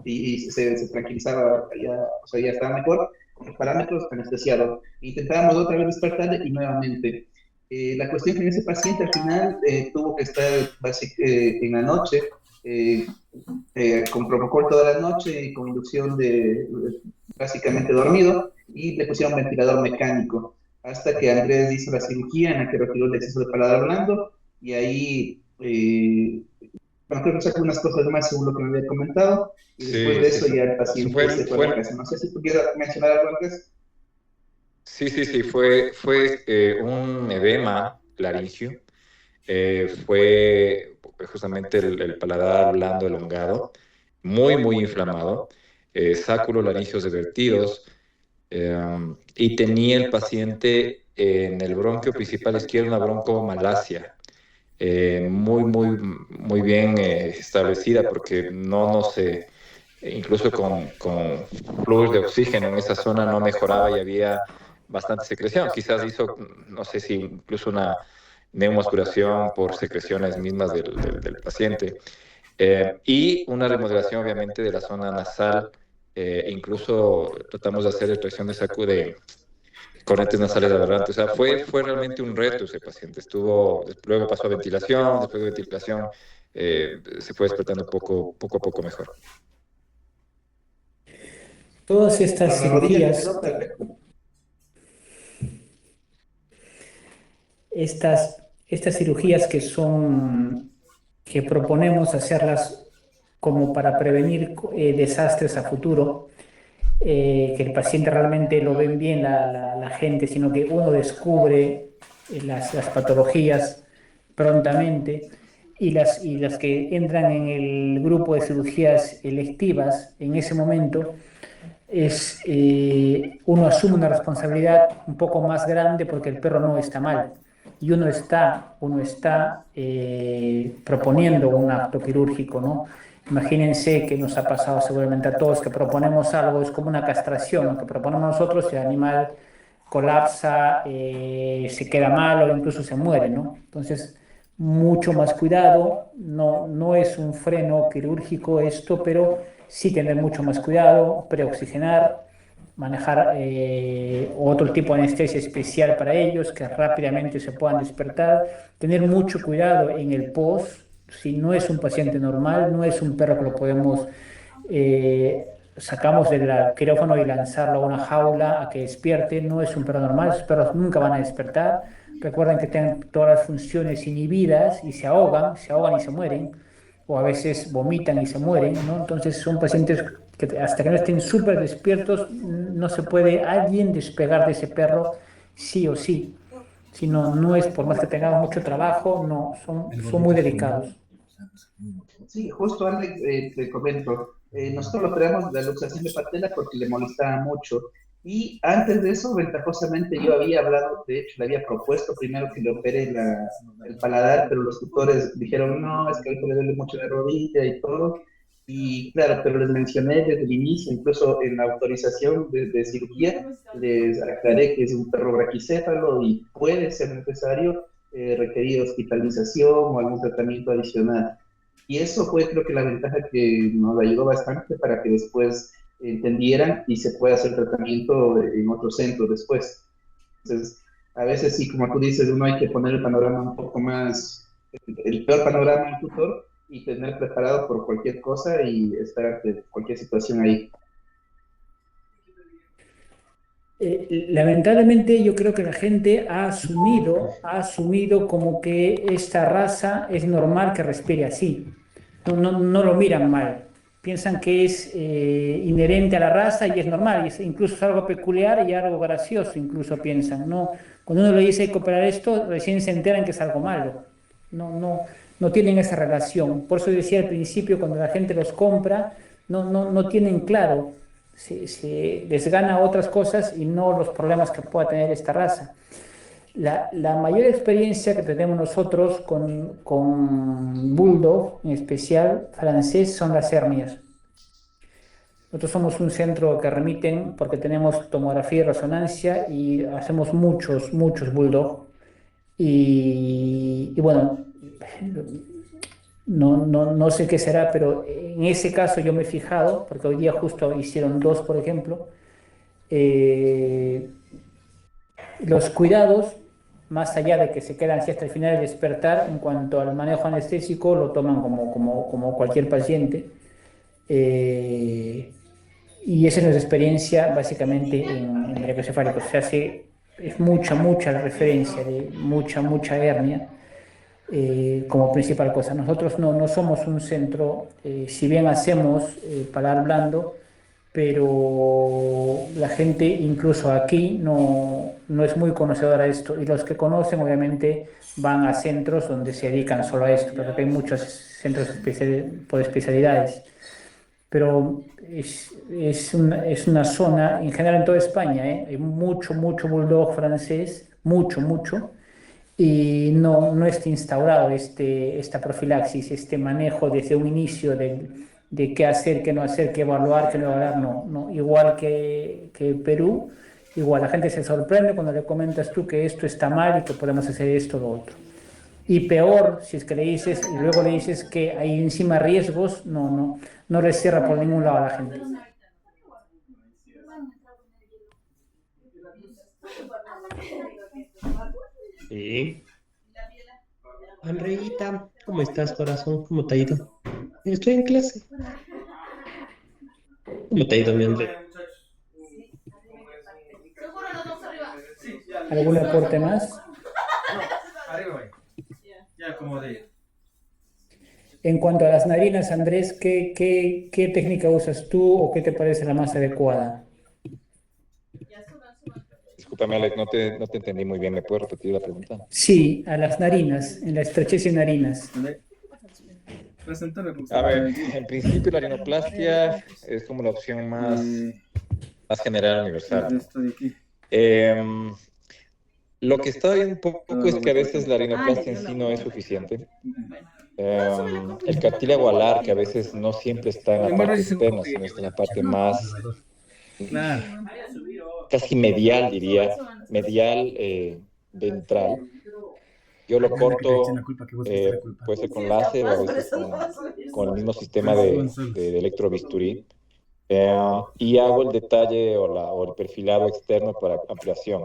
y se tranquilizaba, ya, o sea, ya estaba mejor, con los parámetros anestesiado. Intentábamos otra vez despertarle y nuevamente. La cuestión es que ese paciente al final tuvo que estar en la noche, con propofol toda la noche y con inducción de básicamente dormido y le pusieron un ventilador mecánico hasta que Andrés hizo la cirugía en la que retiró el exceso de paladar blando y ahí bueno, creo que sacó unas cosas más según lo que me había comentado, y después de eso ya el paciente se fue a la casa. No sé si pudiera mencionar algo antes. Sí, fue un edema laringio, fue justamente el paladar blando elongado, muy inflamado, sáculos laringios revertidos, y tenía el paciente en el bronquio principal izquierdo una broncomalacia, muy bien establecida, porque no se, incluso con flujo de oxígeno en esa zona no mejoraba y había bastante secreción. Quizás hizo, no sé si incluso una neumoaspiración por secreciones mismas del paciente. Y una remodelación obviamente de la zona nasal, incluso tratamos de hacer extracción de saco de corrientes nasales aberrantes. O sea, fue realmente un reto ese paciente. Luego pasó a ventilación, después de ventilación se fue despertando poco a poco mejor. Todas estas cirugías, estas cirugías que proponemos hacerlas como para prevenir desastres a futuro, que el paciente realmente lo ven bien la gente, sino que uno descubre las patologías prontamente y las que entran en el grupo de cirugías electivas en ese momento uno asume una responsabilidad un poco más grande porque el perro no está mal y uno está proponiendo un acto quirúrgico, ¿no? Imagínense que nos ha pasado seguramente a todos que proponemos algo, es como una castración, lo que proponemos nosotros, el animal colapsa, se queda mal o incluso se muere, ¿no? Entonces, mucho más cuidado, no es un freno quirúrgico esto, pero sí tener mucho más cuidado, preoxigenar, manejar otro tipo de anestesia especial para ellos, que rápidamente se puedan despertar, tener mucho cuidado en el post, si no es un paciente normal, no es un perro que lo podemos, sacamos del quirófano y lanzarlo a una jaula a que despierte, no es un perro normal, esos perros nunca van a despertar. Recuerden que tienen todas las funciones inhibidas y se ahogan y se mueren, o a veces vomitan y se mueren, ¿no? Entonces son pacientes que hasta que no estén súper despiertos no se puede alguien despegar de ese perro sí o sí. Si no, no es por más que tengamos mucho trabajo, no, son muy delicados. Sí, justo Alex, te comento. Nosotros lo operamos de la luxación de patela porque le molestaba mucho. Y antes de eso, ventajosamente, yo había hablado, de hecho, le había propuesto primero que le opere el paladar, pero los tutores dijeron, no, es que ahorita le duele mucho la rodilla y todo. Y claro, pero les mencioné desde el inicio, incluso en la autorización de cirugía, les aclaré que es un perro braquicéfalo y puede ser necesario requerir hospitalización o algún tratamiento adicional. Y eso fue, creo que la ventaja que nos ayudó bastante para que después entendieran y se pueda hacer tratamiento en otro centro después. Entonces, a veces sí, como tú dices, uno hay que poner el panorama un poco más, el peor panorama del tutor y tener preparado por cualquier cosa y estar ante cualquier situación ahí. Lamentablemente yo creo que la gente ha asumido como que esta raza es normal que respire así. No lo miran mal, piensan que es inherente a la raza y es normal, incluso es algo peculiar y algo gracioso, incluso piensan, ¿no? Cuando uno le dice hay que operar esto, recién se enteran que es algo malo. No tienen esa relación. Por eso decía al principio, cuando la gente los compra, no tienen claro, se les gana otras cosas y no los problemas que pueda tener esta raza. La mayor experiencia que tenemos nosotros con Bulldog, en especial francés, son las hernias. Nosotros somos un centro que remiten porque tenemos tomografía y resonancia y hacemos muchos Bulldog. Y bueno, no sé qué será, pero en ese caso yo me he fijado, porque hoy día justo hicieron dos, por ejemplo, eh, los cuidados, más allá de que se quedan así hasta el final de despertar, en cuanto al manejo anestésico, lo toman como cualquier paciente. Eh, y esa es nuestra experiencia básicamente en microcefálicos. Se hace, es mucha la referencia de mucha hernia como principal cosa. Nosotros no somos un centro, si bien hacemos paladar blando, pero la gente incluso aquí no es muy conocedora de esto y los que conocen obviamente van a centros donde se dedican solo a esto, porque hay muchos centros por especialidades, pero es una zona, en general en toda España, hay mucho bulldog francés, mucho, y no está instaurado esta profilaxis, este manejo desde un inicio de qué hacer, qué no hacer, qué no evaluar, no. Igual que Perú, igual la gente se sorprende cuando le comentas tú que esto está mal y que podemos hacer esto o lo otro. Y peor, si es que le dices, y luego le dices que hay encima riesgos, no le cierra por ningún lado a la gente. Sí. Andreita, ¿cómo estás, corazón? ¿Cómo te ha ido? Estoy en clase. ¿Cómo te ha ido, mi André? ¿Algún aporte más? Ya, como de. En cuanto a las narinas, Andrés, ¿qué técnica usas tú o qué te parece la más adecuada? Discúlpame, Alex, no te entendí muy bien. ¿Me puedes repetir la pregunta? Sí, a las narinas, en la estrechez de narinas. A ver, en principio la rinoplastia es como la opción más general, universal. Lo que está bien un poco es que a veces la rinoplastia en sí no es suficiente. El cartílago alar, que a veces no siempre está en la parte externa, sino está en la parte más casi medial, diría, ventral. Yo lo corto, puede ser con láser o a veces con el mismo sistema de electrobisturí. Y hago el detalle o el perfilado externo para ampliación.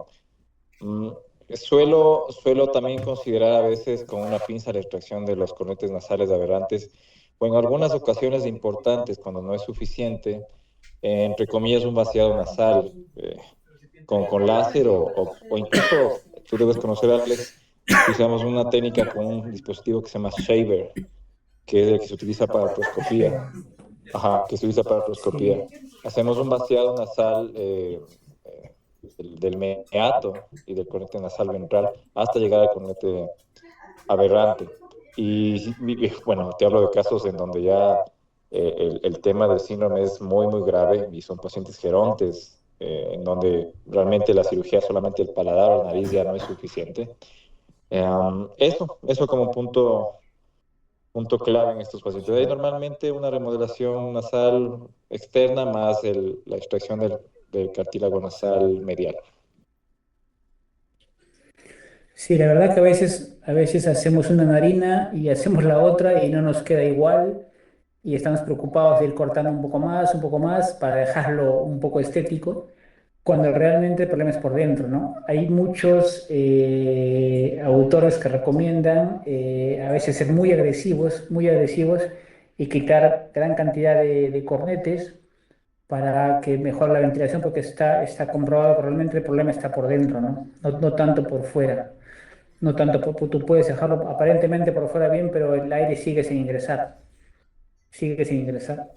Suelo también considerar a veces con una pinza la extracción de los cornetes nasales aberrantes o en algunas ocasiones importantes, cuando no es suficiente, entre comillas, un vaciado nasal con láser o incluso, tú debes conocer, Alex, usamos una técnica con un dispositivo que se llama Shaver, que es el que se utiliza para artroscopía. Que se utiliza para artroscopía. Hacemos un vaciado nasal del meato y del cornete nasal ventral hasta llegar al cornete aberrante. Y bueno, te hablo de casos en donde ya el tema del síndrome es muy grave y son pacientes gerontes, en donde realmente la cirugía solamente el paladar o la nariz ya no es suficiente. Eso como punto clave en estos pacientes. Hay normalmente una remodelación nasal externa más la extracción del cartílago nasal medial. Sí, la verdad que a veces hacemos una narina y hacemos la otra y no nos queda igual y estamos preocupados de ir cortando un poco más para dejarlo un poco estético, cuando realmente el problema es por dentro, ¿no? Hay muchos autores que recomiendan a veces ser muy agresivos y quitar gran cantidad de cornetes para que mejore la ventilación, porque está comprobado que realmente el problema está por dentro, ¿no? No tanto por fuera. No tanto, tú puedes dejarlo aparentemente por fuera bien, pero el aire sigue sin ingresar. Sigue sin ingresar.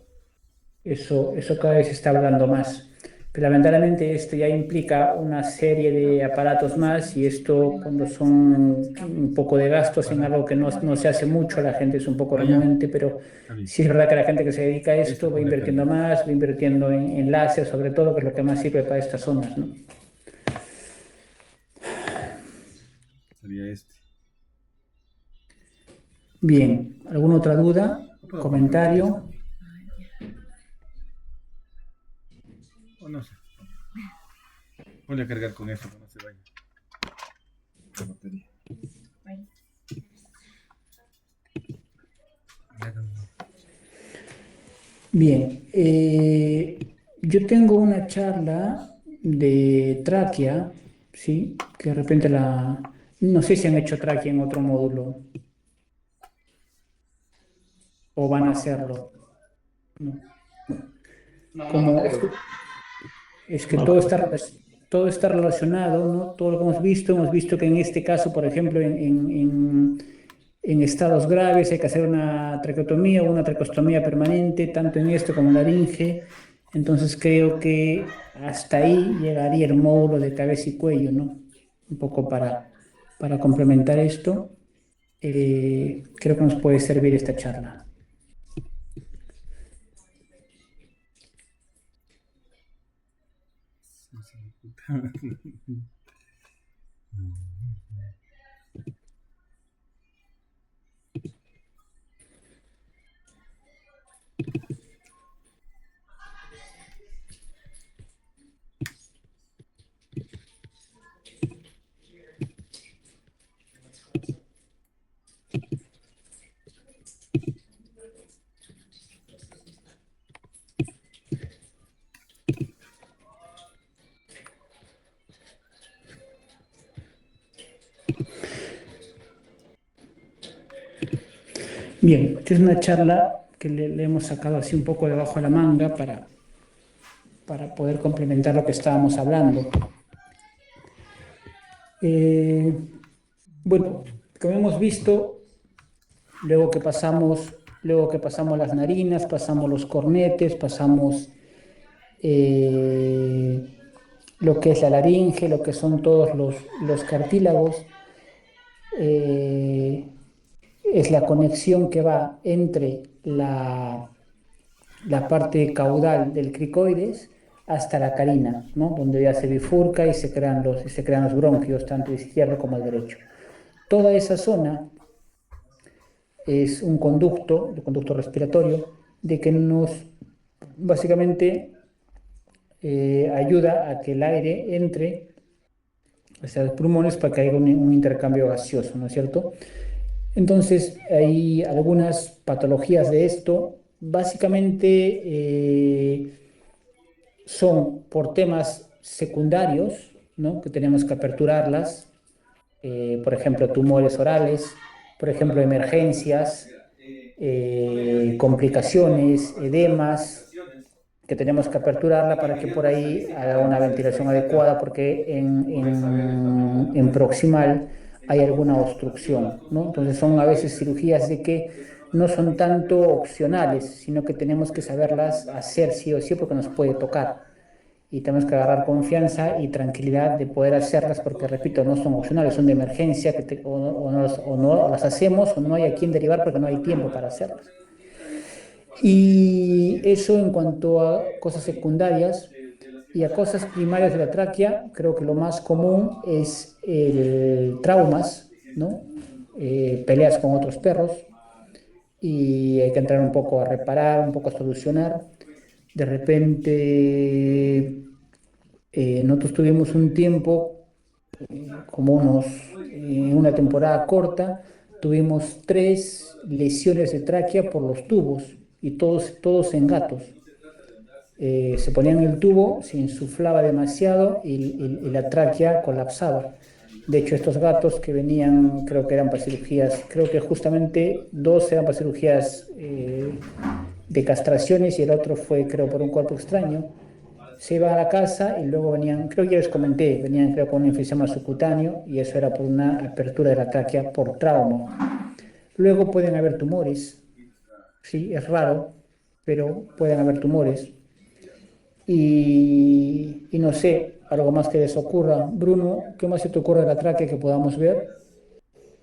Eso cada vez se está hablando más. Pero lamentablemente esto ya implica una serie de aparatos más y esto cuando son un poco de gastos en algo que no se hace mucho, la gente es un poco renuente, pero sí es verdad que la gente que se dedica a esto va invirtiendo más, va invirtiendo en láser sobre todo, que es lo que más sirve para estas zonas, ¿no? Sería este. Bien, ¿alguna otra duda? ¿Comentario? O no sé. Ponle a cargar con eso, que no se vaya. La batería. Bien, yo tengo una charla de tráquea, ¿sí? Que de repente no sé si han hecho tráquea en otro módulo o van a hacerlo. No. No, no, no Como creo. es que todo está relacionado, ¿no? Todo lo que hemos visto que en este caso, por ejemplo, en estados graves hay que hacer una traqueotomía o una traqueostomía permanente, tanto en esto como en laringe. Entonces creo que hasta ahí llegaría el módulo de cabeza y cuello, ¿no? Un poco para complementar esto, creo que nos puede servir esta charla. Bien, esta es una charla que le hemos sacado así un poco debajo de la manga para poder complementar lo que estábamos hablando. Bueno, como hemos visto, luego que pasamos las narinas, pasamos los cornetes, pasamos lo que es la laringe, lo que son todos los cartílagos, eh, es la conexión que va entre la parte caudal del cricoides hasta la carina, ¿no? Donde ya se bifurca y se crean los bronquios, tanto el izquierdo como el derecho. Toda esa zona es un conducto, el conducto respiratorio, de que nos básicamente ayuda a que el aire entre hacia los pulmones para que haya un intercambio gaseoso, ¿no es cierto? Entonces, hay algunas patologías de esto. Básicamente son por temas secundarios, ¿no? Que tenemos que aperturarlas, por ejemplo, tumores orales, por ejemplo, emergencias, complicaciones, edemas, que tenemos que aperturarla para que por ahí haga una ventilación adecuada, porque en proximal hay alguna obstrucción, ¿no? Entonces son a veces cirugías de que no son tanto opcionales, sino que tenemos que saberlas hacer sí o sí porque nos puede tocar. Y tenemos que agarrar confianza y tranquilidad de poder hacerlas porque, repito, no son opcionales, son de emergencia o no las hacemos o no hay a quién derivar porque no hay tiempo para hacerlas. Y eso en cuanto a cosas secundarias y a cosas primarias de la tráquea, creo que lo más común es el traumas, ¿no? Peleas con otros perros y hay que entrar un poco a reparar, un poco a solucionar. De repente, nosotros tuvimos un tiempo, como una temporada corta, tuvimos 3 lesiones de tráquea por los tubos y todos en gatos. Se ponían el tubo, se insuflaba demasiado y la tráquea colapsaba. De hecho, estos gatos que venían, creo que eran para cirugías, creo que justamente 2 eran para cirugías de castraciones y el otro fue, creo, por un cuerpo extraño. Se iban a la casa y luego venían, creo que ya les comenté, venían creo con un enfisema subcutáneo y eso era por una apertura de la tráquea por trauma. Luego pueden haber tumores, sí, es raro, pero pueden haber tumores. Y no sé, algo más que les ocurra. Bruno, ¿qué más se te ocurre de la tráquea que podamos ver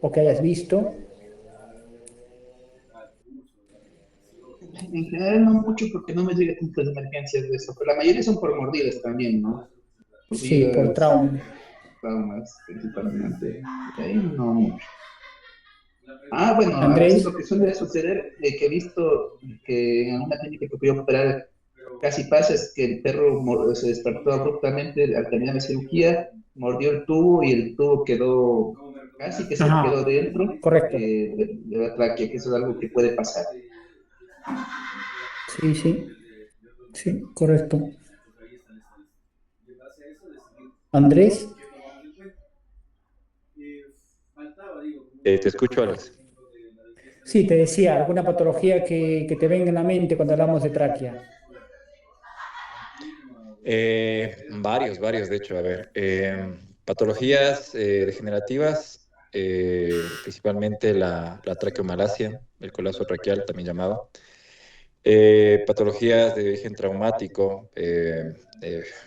o que hayas visto? En general no mucho porque no me llega tantas emergencias de eso, pero la mayoría son por mordidas también, ¿no? Sí, por Mordidas, trauma. traumas principalmente. De ahí no mucho. Ah, bueno, a veces Andrés, lo que suele suceder, que he visto que en una clínica que fui a operar casi pasa es que el perro se despertó abruptamente al terminar la cirugía, mordió el tubo y el tubo quedó, casi que se quedó ajá, dentro correcto. de la tráquea, que eso es algo que puede pasar. Sí, sí, sí, correcto. Andrés, Te escucho, Alex. sí, te decía, alguna patología que te venga en la mente cuando hablamos de tráquea. Varios, de hecho. A ver, patologías degenerativas, principalmente la traqueomalacia, el colapso traqueal también llamado. Patologías de origen traumático,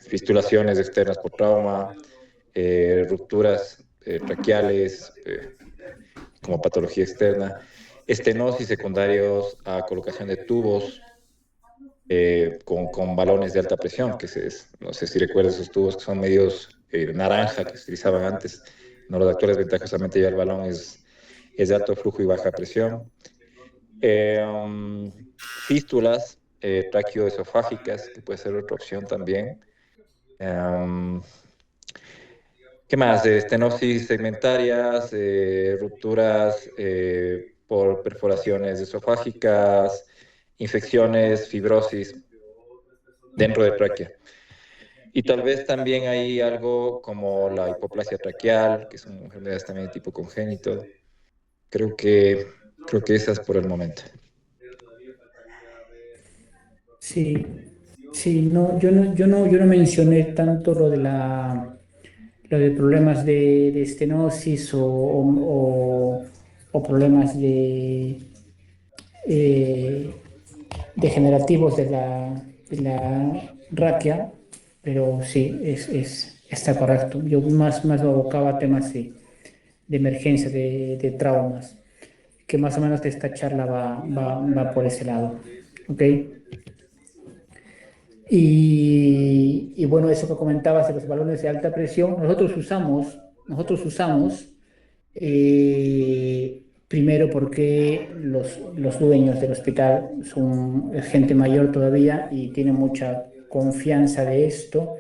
fistulaciones externas por trauma, rupturas traqueales como patología externa, estenosis secundarios a colocación de tubos con balones de alta presión, no sé si recuerdas esos tubos que son medios naranja que se utilizaban antes. No, los actuales ventajosamente ya el balón es de alto flujo y baja presión. Fístulas traqueoesofágicas, que puede ser otra opción también. ¿Qué más? Estenosis segmentarias, rupturas por perforaciones esofágicas, infecciones, fibrosis dentro de tráquea. Y tal vez también hay algo como la hipoplasia traqueal, que son enfermedades también de tipo congénito. Creo que, creo que esas por el momento. Sí, sí, no, yo no mencioné tanto lo de problemas de estenosis o problemas eh, degenerativos de la raquia, pero sí, está correcto. Yo más me abocaba a temas de emergencia, de traumas, que más o menos esta charla va por ese lado. ¿Ok? Y bueno, eso que comentabas de los balones de alta presión, nosotros usamos primero porque los dueños del hospital son gente mayor todavía y tienen mucha confianza de esto.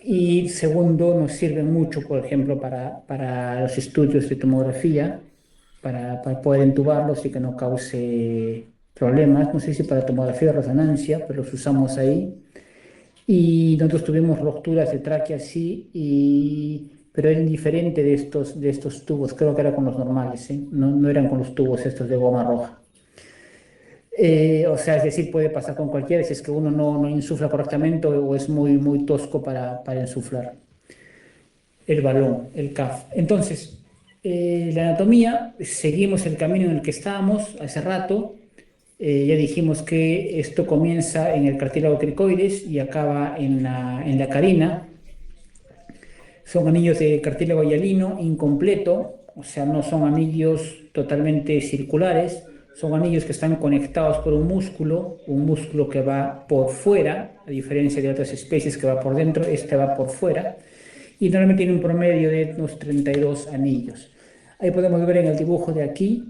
Y segundo, nos sirven mucho, por ejemplo, para los estudios de tomografía, para poder entubarlos y que no cause problemas. No sé si para tomografía de resonancia, pero los usamos ahí. Y nosotros tuvimos rupturas de tráquea, sí, pero eran diferente de estos tubos, creo que era con los normales, ¿eh? No eran con los tubos estos de goma roja. O sea, es decir, puede pasar con cualquiera si es que uno no insufla correctamente o es muy tosco para insuflar el balón, el CAF. Entonces, la anatomía, seguimos el camino en el que estábamos hace rato. Ya dijimos que esto comienza en el cartílago cricoides y acaba en la carina. Son anillos de cartílago hialino incompleto, o sea, no son anillos totalmente circulares, son anillos que están conectados por un músculo que va por fuera, a diferencia de otras especies que va por dentro, este va por fuera, y normalmente tiene un promedio de unos 32 anillos. Ahí podemos ver en el dibujo de aquí,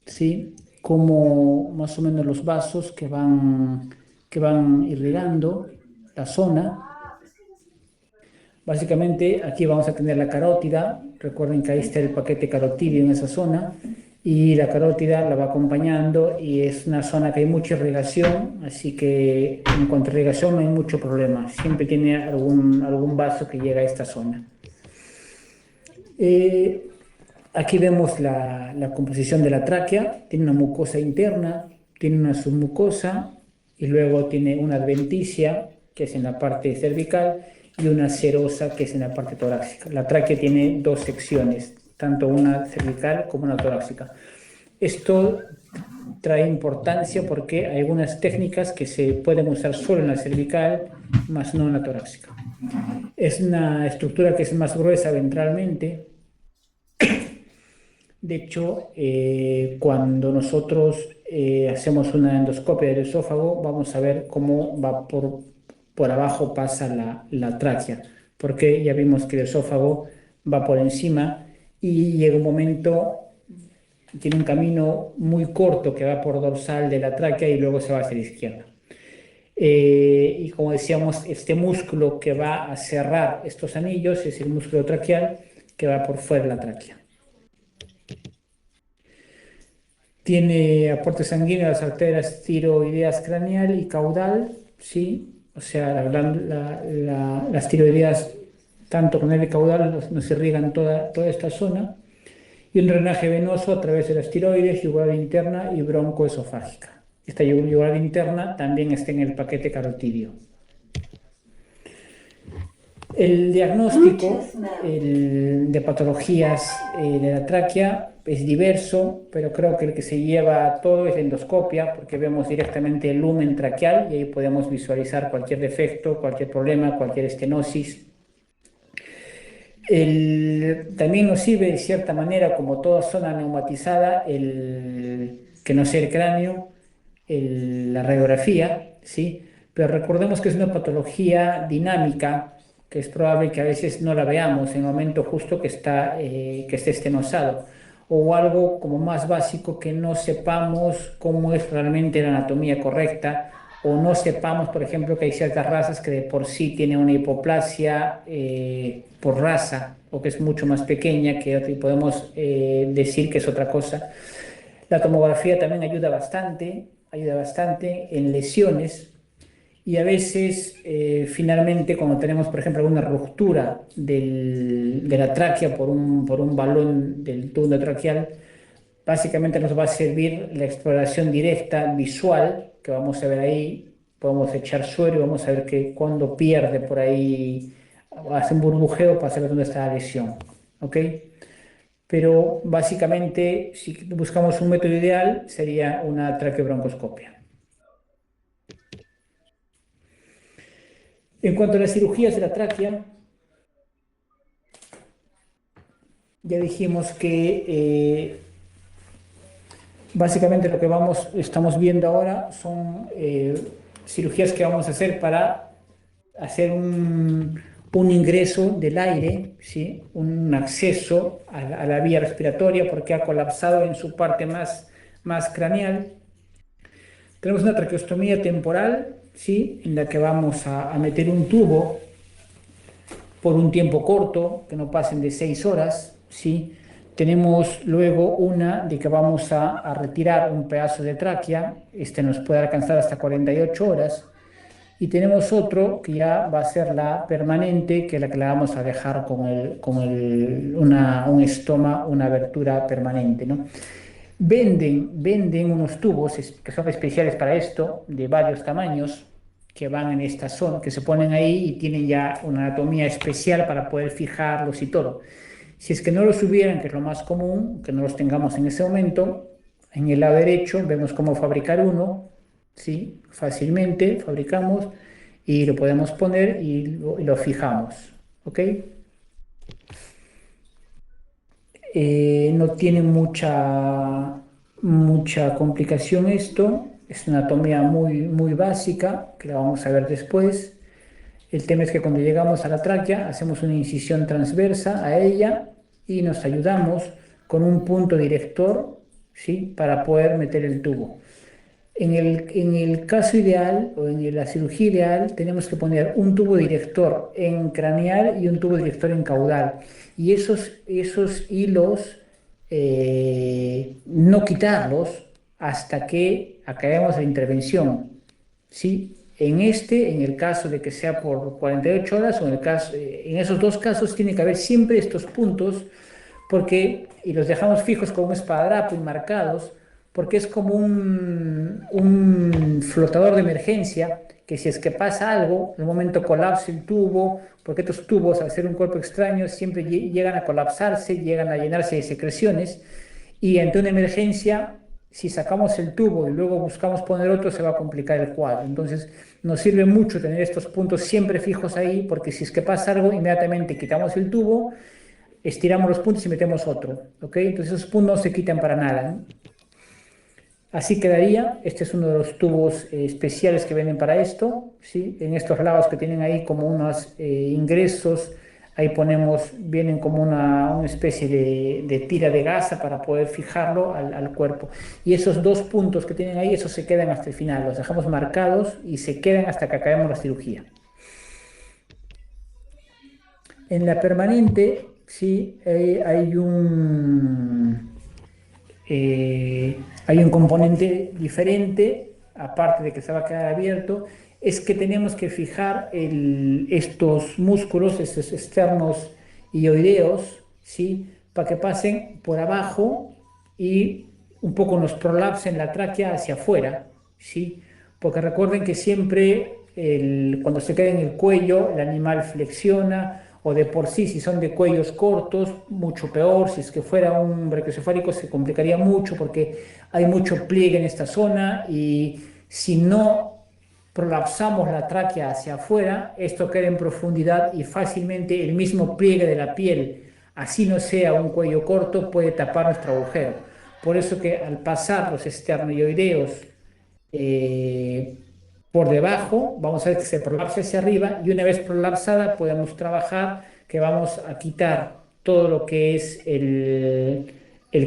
¿sí? Como más o menos los vasos que van irrigando la zona. Básicamente aquí vamos a tener la carótida, recuerden que ahí está el paquete carotídeo en esa zona, y la carótida la va acompañando y es una zona que hay mucha irrigación, así que en cuanto a irrigación no hay mucho problema, siempre tiene algún vaso que llega a esta zona. Eh, Aquí vemos la composición de la tráquea, tiene una mucosa interna, tiene una submucosa y luego tiene una adventicia, que es en la parte cervical, y una serosa, que es en la parte torácica. La tráquea tiene dos secciones, tanto una cervical como una torácica. Esto trae importancia porque hay algunas técnicas que se pueden usar solo en la cervical, más no en la torácica. Es una estructura que es más gruesa ventralmente. De hecho, cuando nosotros hacemos una endoscopia del esófago, vamos a ver cómo va por abajo pasa la tráquea, porque ya vimos que el esófago va por encima y llega un momento, tiene un camino muy corto que va por dorsal de la tráquea y luego se va hacia la izquierda. Y como decíamos, este músculo que va a cerrar estos anillos es el músculo traqueal que va por fuera de la tráquea. Tiene aporte sanguíneo a las arterias tiroideas craneal y caudal, ¿sí? O sea, las tiroideas, tanto craneal y caudal, nos irrigan toda esta zona. Y un drenaje venoso a través de las tiroides, yugular interna y broncoesofágica. Esta yugular interna también está en el paquete carotidio. El diagnóstico de patologías de la tráquea es diverso, pero creo que el que se lleva a todo es la endoscopia, porque vemos directamente el lumen traqueal y ahí podemos visualizar cualquier defecto, cualquier problema, cualquier estenosis. También nos sirve de cierta manera, como toda zona neumatizada, que no sea el cráneo, la radiografía, ¿sí? Pero recordemos que es una patología dinámica, que es probable que a veces no la veamos en el momento justo que esté estenosado, o algo como más básico, que no sepamos cómo es realmente la anatomía correcta, o no sepamos, por ejemplo, que hay ciertas razas que de por sí tienen una hipoplasia por raza, o que es mucho más pequeña que otra, y podemos decir que es otra cosa. La tomografía también ayuda bastante en lesiones, y a veces, finalmente, cuando tenemos, por ejemplo, alguna ruptura de la tráquea por un balón del tubo traqueal, básicamente nos va a servir la exploración directa visual, que vamos a ver ahí. Podemos echar suero y vamos a ver que cuando pierde por ahí, hace un burbujeo para saber dónde está la lesión, ¿ok? Pero básicamente, si buscamos un método ideal, sería una traqueobroncoscopia. En cuanto a las cirugías de la tráquea, ya dijimos que básicamente lo que estamos viendo ahora son cirugías que vamos a hacer para hacer un ingreso del aire, ¿sí? Un acceso a la vía respiratoria, porque ha colapsado en su parte más craneal. Tenemos una traqueostomía temporal, ¿sí? En la que vamos a meter un tubo por un tiempo corto, que no pasen de 6 horas, ¿sí? Tenemos luego una de que vamos a retirar un pedazo de tráquea, nos puede alcanzar hasta 48 horas, y tenemos otro que ya va a ser la permanente, que es la que la vamos a dejar con un estoma, una abertura permanente, ¿no? Venden unos tubos que son especiales para esto, de varios tamaños, que van en esta zona, que se ponen ahí y tienen ya una anatomía especial para poder fijarlos y todo. Si es que no los hubieran, que es lo más común, que no los tengamos en ese momento, en el lado derecho vemos cómo fabricar uno, ¿sí? Fácilmente fabricamos y lo podemos poner y lo fijamos, ¿ok? No tiene mucha complicación esto, es una anatomía muy básica, que la vamos a ver después. El tema es que cuando llegamos a la tráquea hacemos una incisión transversa a ella y nos ayudamos con un punto director, ¿sí? Para poder meter el tubo. En el caso ideal o en la cirugía ideal tenemos que poner un tubo director en craneal y un tubo director en caudal. Y esos hilos no quitarlos hasta que acabemos la intervención, ¿sí? En el caso de que sea por 48 horas, o en esos dos casos tiene que haber siempre estos puntos, y los dejamos fijos con un esparadrapo y marcados, porque es como un flotador de emergencia, que si es que pasa algo, en un momento colapsa el tubo, porque estos tubos, al ser un cuerpo extraño, siempre llegan a colapsarse, llegan a llenarse de secreciones, y ante una emergencia si sacamos el tubo y luego buscamos poner otro, se va a complicar el cuadro. Entonces, nos sirve mucho tener estos puntos siempre fijos ahí, porque si es que pasa algo, inmediatamente quitamos el tubo, estiramos los puntos y metemos otro, ¿ok? Entonces, esos puntos no se quitan para nada, ¿no? Así quedaría. Este es uno de los tubos especiales que vienen para esto, ¿sí? En estos lados que tienen ahí como unos ingresos, ahí ponemos, vienen como una especie de tira de gasa para poder fijarlo al cuerpo. Y esos dos puntos que tienen ahí, esos se quedan hasta el final, los dejamos marcados y se quedan hasta que acabemos la cirugía. En la permanente, sí, hay un componente diferente, aparte de que se va a quedar abierto, es que tenemos que fijar estos músculos, estos externos ioideos, ¿sí? Para que pasen por abajo y un poco nos prolapsen la tráquea hacia afuera, ¿sí? Porque recuerden que siempre cuando se queda en el cuello, el animal flexiona, o de por sí, si son de cuellos cortos, mucho peor. Si es que fuera un brachiocefálico se complicaría mucho porque hay mucho pliegue en esta zona, y si no prolapsamos la tráquea hacia afuera, esto queda en profundidad y fácilmente el mismo pliegue de la piel, así no sea un cuello corto, puede tapar nuestro agujero. Por eso que al pasar los esternoioideos por debajo, vamos a ver que se prolapsa hacia arriba, y una vez prolapsada podemos trabajar que vamos a quitar todo lo que es el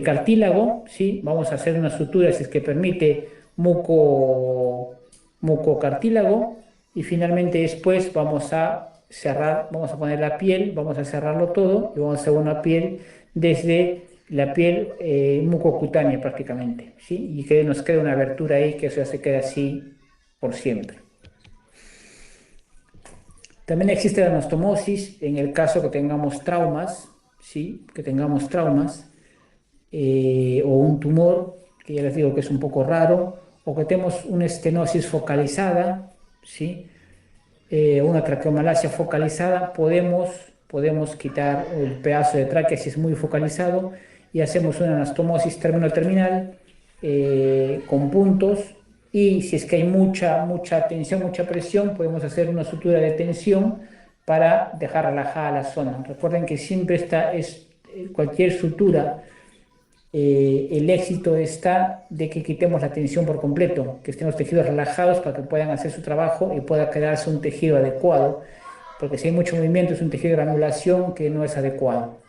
cartílago, ¿sí? Vamos a hacer una sutura, si es que permite, mucocartílago, y finalmente después vamos a cerrar, vamos a poner la piel, vamos a cerrarlo todo y vamos a hacer una piel desde la piel mucocutánea prácticamente, ¿sí? Y que nos quede una abertura ahí, que eso ya se queda así por siempre. También existe la anastomosis en el caso que tengamos traumas, ¿sí? Que tengamos traumas o un tumor, que ya les digo que es un poco raro, o que tenemos una estenosis focalizada, ¿sí? Una traqueomalacia focalizada, podemos quitar el pedazo de tráquea si es muy focalizado, y hacemos una anastomosis término-terminal con puntos, y si es que hay mucha tensión, mucha presión, podemos hacer una sutura de tensión para dejar relajada la zona. Recuerden que siempre cualquier sutura, el éxito está de que quitemos la tensión por completo, que estén los tejidos relajados para que puedan hacer su trabajo y pueda quedarse un tejido adecuado, porque si hay mucho movimiento es un tejido de granulación que no es adecuado.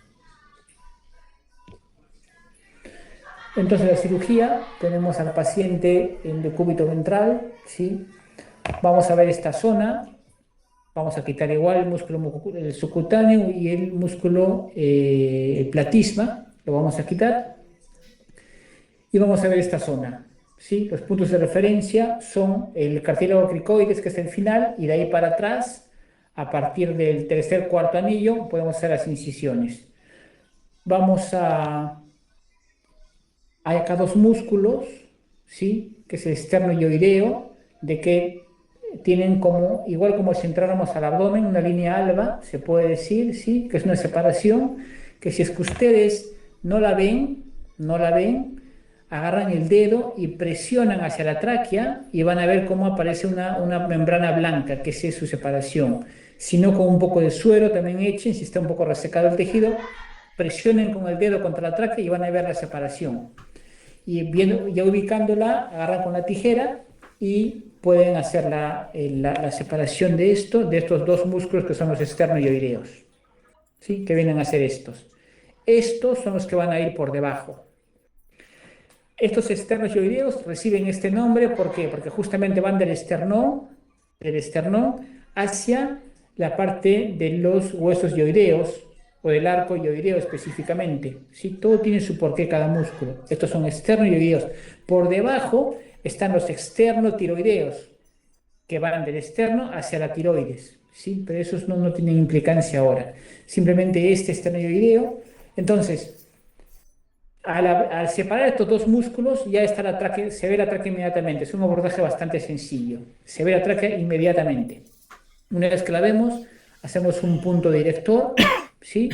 Entonces, la cirugía, tenemos al paciente en decúbito ventral, ¿sí? Vamos a ver esta zona, vamos a quitar igual el músculo subcutáneo y el músculo el platisma, lo vamos a quitar. Y vamos a ver esta zona, ¿sí? Los puntos de referencia son el cartílago cricoides, que es el final, y de ahí para atrás, a partir del tercer, cuarto anillo, podemos hacer las incisiones. Hay acá dos músculos, ¿sí? Que es el esternoioideo, de que tienen como, igual como si entráramos al abdomen, una línea alba, se puede decir, ¿sí? Que es una separación, que si es que ustedes no la ven, agarran el dedo y presionan hacia la tráquea y van a ver cómo aparece una membrana blanca, que es su separación. Si no, con un poco de suero también echen, si está un poco resecado el tejido, presionen con el dedo contra la tráquea y van a ver la separación. Y ya ubicándola, agarran con la tijera y pueden hacer la separación de estos dos músculos que son los esternoioideos, ¿sí? Que vienen a ser estos. Estos son los que van a ir por debajo. Estos esternoioideos reciben este nombre, ¿por qué? Porque justamente van del esternón hacia la parte de los huesos ioideos, o del arco ioideo específicamente, ¿sí? Todo tiene su porqué cada músculo. Estos son esternoioideos. Por debajo están los externotiroideos, que van del externo hacia la tiroides, ¿sí? Pero esos no tienen implicancia ahora. Simplemente este esternoioideo. Entonces, al separar estos dos músculos, ya está la tráquea, se ve la tráquea inmediatamente. Es un abordaje bastante sencillo. Se ve la tráquea inmediatamente. Una vez que la vemos, hacemos un punto director, ¿sí?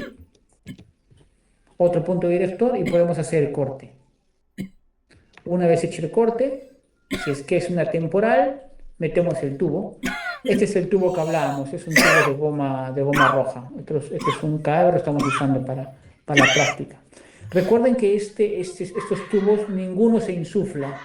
Otro punto director y podemos hacer el corte. Una vez hecho el corte, si es que es una temporal, metemos el tubo. Este es el tubo que hablábamos, es un tubo de goma roja. Este es un cable que estamos usando para la práctica. Recuerden que estos tubos, ninguno se insufla.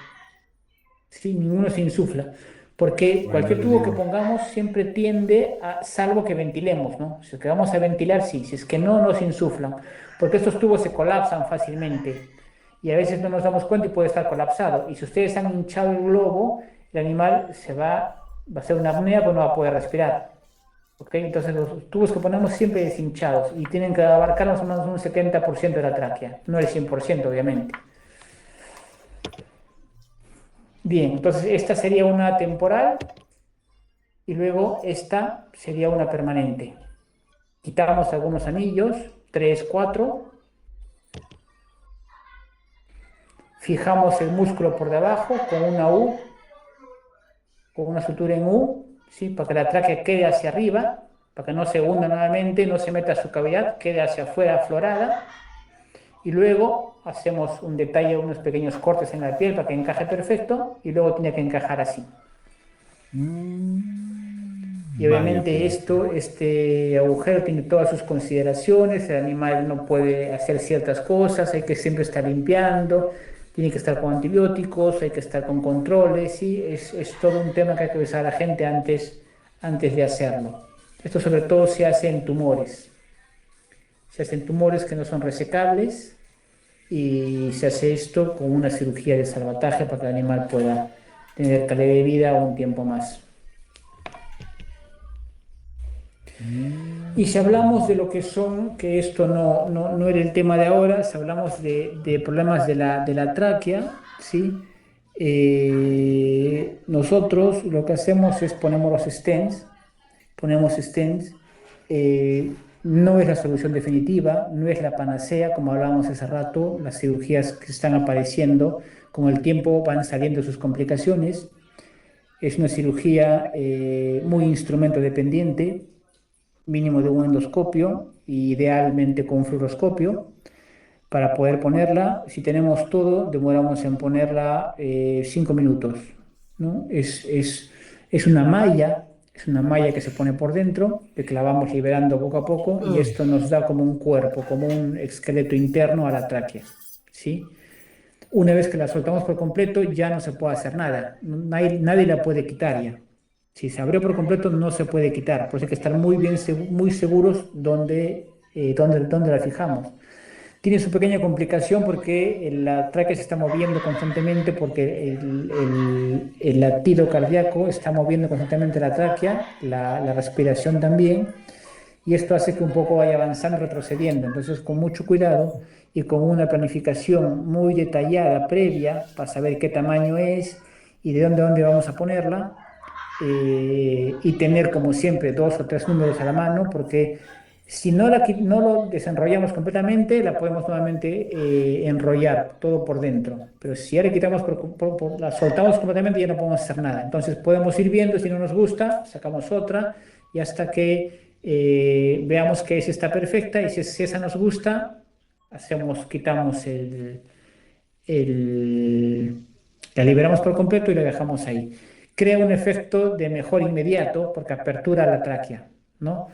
Sí, ninguno se insufla. Porque cualquier tubo que pongamos siempre tiende a, salvo que ventilemos, ¿no? Si es que vamos a ventilar, sí. Si es que no, no se insuflan. Porque estos tubos se colapsan fácilmente. Y a veces no nos damos cuenta y puede estar colapsado. Y si ustedes han hinchado el globo, el animal va a hacer una apnea, pues no va a poder respirar. ¿Ok? Entonces los tubos que ponemos siempre deshinchados y tienen que abarcar más o menos un 70% de la tráquea. No el 100%, obviamente. Bien, entonces esta sería una temporal y luego esta sería una permanente. Quitamos algunos anillos, 3, 4. Fijamos el músculo por debajo con una U, con una sutura en U, ¿sí? Para que la tráquea quede hacia arriba, para que no se hunda nuevamente, no se meta a su cavidad, quede hacia afuera aflorada. Y luego hacemos un detalle, unos pequeños cortes en la piel para que encaje perfecto y luego tiene que encajar así. Y obviamente este agujero tiene todas sus consideraciones, el animal no puede hacer ciertas cosas, hay que siempre estar limpiando, tiene que estar con antibióticos, hay que estar con controles, ¿sí? Es todo un tema que hay que avisar a la gente antes de hacerlo. Esto sobre todo se hace en tumores. Se hacen tumores que no son resecables y se hace esto con una cirugía de salvataje para que el animal pueda tener calidad de vida un tiempo más. Y si hablamos de lo que son, que esto no era el tema de ahora, si hablamos de problemas de la tráquea, ¿sí? Nosotros lo que hacemos es ponemos stents, no es la solución definitiva, no es la panacea, como hablábamos hace rato, las cirugías que están apareciendo, con el tiempo van saliendo sus complicaciones, es una cirugía muy instrumento dependiente, mínimo de un endoscopio, idealmente con un fluoroscopio, para poder ponerla. Si tenemos todo, demoramos en ponerla 5 minutos, ¿no? Es una malla. Es una malla que se pone por dentro, que la vamos liberando poco a poco y esto nos da como un cuerpo, como un esqueleto interno a la tráquea, ¿sí? Una vez que la soltamos por completo ya no se puede hacer nada, nadie la puede quitar ya. Si se abrió por completo no se puede quitar, por eso hay que estar muy seguros dónde la fijamos. Tiene su pequeña complicación porque la tráquea se está moviendo constantemente porque el latido cardíaco está moviendo constantemente la tráquea, la respiración también, y esto hace que un poco vaya avanzando y retrocediendo. Entonces, con mucho cuidado y con una planificación muy detallada previa para saber qué tamaño es y de dónde vamos a ponerla, y tener como siempre 2 o 3 números a la mano, porque si no lo desenrollamos completamente, la podemos nuevamente enrollar todo por dentro. Pero si ya le quitamos, la soltamos completamente, ya no podemos hacer nada. Entonces podemos ir viendo, si no nos gusta, sacamos otra y hasta que veamos que esa está perfecta y si esa nos gusta, quitamos la liberamos por completo y la dejamos ahí. Crea un efecto de mejor inmediato porque apertura la tráquea, ¿no?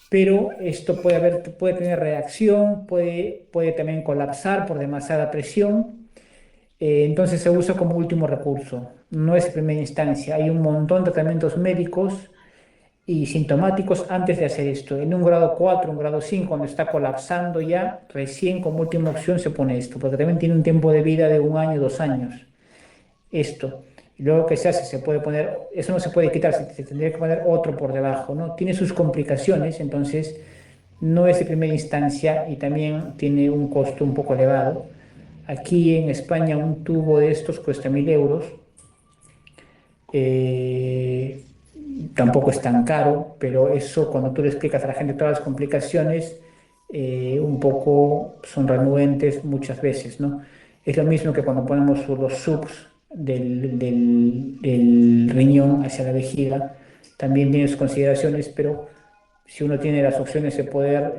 Pero esto puede tener reacción, puede también colapsar por demasiada presión, entonces se usa como último recurso, no es primera instancia. Hay un montón de tratamientos médicos y sintomáticos antes de hacer esto. En un grado 4, un grado 5, cuando está colapsando ya, recién como última opción se pone esto, porque también tiene un tiempo de vida de 1 año, 2 años. Esto. Y luego, ¿qué se hace? Se puede poner, eso no se puede quitar, se tendría que poner otro por debajo, ¿no? Tiene sus complicaciones, entonces no es de primera instancia y también tiene un costo un poco elevado. Aquí en España un tubo de estos cuesta 1.000 euros. Tampoco es tan caro, pero eso cuando tú le explicas a la gente todas las complicaciones, un poco son renuentes muchas veces, ¿no? Es lo mismo que cuando ponemos los subs del riñón hacia la vejiga, también tiene sus consideraciones, pero si uno tiene las opciones de poder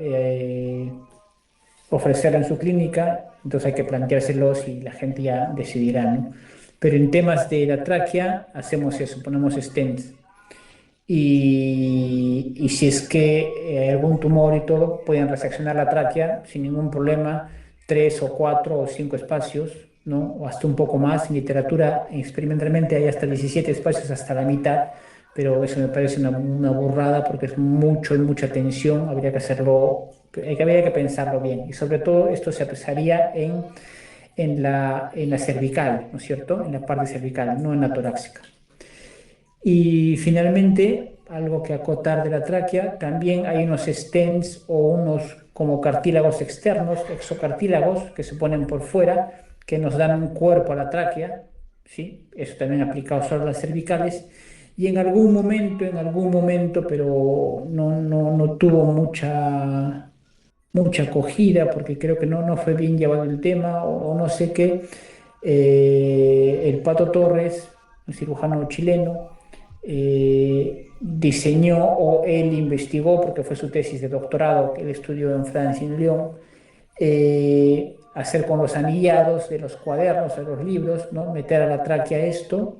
ofrecerlo en su clínica, entonces hay que planteárselos y la gente ya decidirá, ¿no? Pero en temas de la tráquea hacemos eso, ponemos stents. Y si es que hay algún tumor y todo, pueden reseccionar la tráquea sin ningún problema, 3 o 4 o 5 espacios, ¿no? O hasta un poco más. En literatura, experimentalmente hay hasta 17 espacios, hasta la mitad, pero eso me parece una burrada porque es mucho y mucha tensión. Habría que pensarlo bien. Y sobre todo, esto se apresaría en la cervical, ¿no es cierto? En la parte cervical, no en la torácica. Y finalmente, algo que acotar de la tráquea, también hay unos stents o unos como cartílagos externos, exocartílagos, que se ponen por fuera, que nos dan un cuerpo a la tráquea, ¿sí? Eso también aplicado solo a las cervicales. Y en algún momento, pero no tuvo mucha acogida, porque creo que no fue bien llevado el tema, o no sé qué. El Pato Torres, un cirujano chileno, diseñó o él investigó, porque fue su tesis de doctorado que él estudió en Francia, en Lyon, hacer con los anillados de los cuadernos, de los libros, ¿no? Meter a la tráquea esto,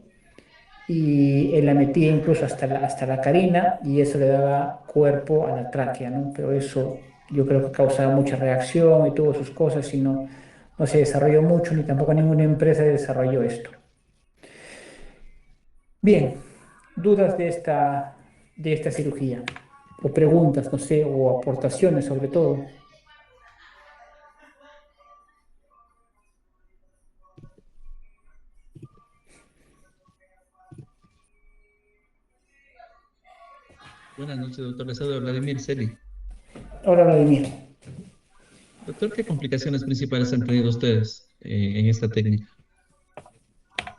y él la metía incluso hasta la carina, y eso le daba cuerpo a la tráquea, ¿no? Pero eso yo creo que causaba mucha reacción y tuvo sus cosas y no se desarrolló mucho, ni tampoco ninguna empresa desarrolló esto. Bien, dudas de esta cirugía, o preguntas, no sé, o aportaciones sobre todo. Buenas noches, doctor. Les saluda Vladimir Celi. Hola, Vladimir. Doctor, ¿qué complicaciones principales han tenido ustedes en esta técnica,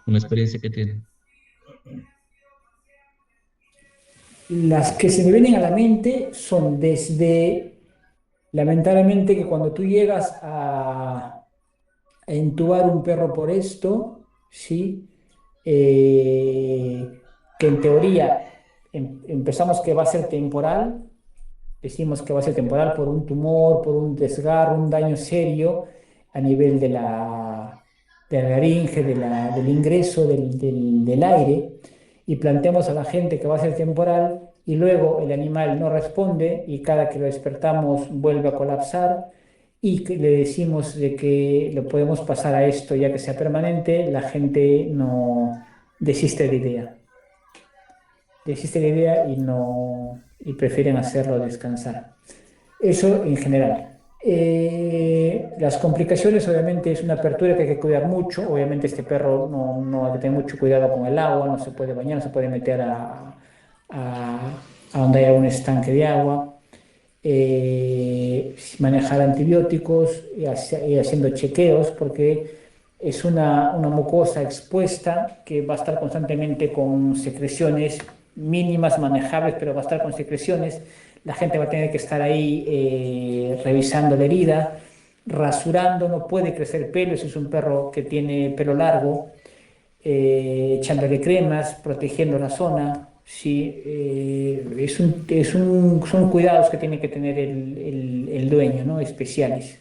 con la experiencia que tienen? Las que se me vienen a la mente son desde, lamentablemente, que cuando tú llegas a intubar un perro por esto, ¿sí? Que en teoría empezamos que va a ser temporal, decimos que va a ser temporal por un tumor, por un desgarro, un daño serio a nivel de la laringe, del ingreso del aire, y planteamos a la gente que va a ser temporal, y luego el animal no responde y cada que lo despertamos vuelve a colapsar, y que le decimos de que lo podemos pasar a esto ya que sea permanente, la gente no desiste de la idea. Desiste de la idea y prefieren hacerlo descansar. Eso en general. Las complicaciones, obviamente, es una apertura que hay que cuidar mucho. Obviamente, este perro no hay que tener mucho cuidado con el agua, no se puede bañar, no se puede meter a donde haya un estanque de agua. Manejar antibióticos y haciendo chequeos, porque es una mucosa expuesta que va a estar constantemente con secreciones mínimas, manejables, pero va a estar con secreciones. La gente va a tener que estar ahí revisando la herida, rasurando, no puede crecer pelo, si es un perro que tiene pelo largo, echándole cremas, protegiendo la zona. Sí, son cuidados que tiene que tener el dueño, ¿no? Especiales.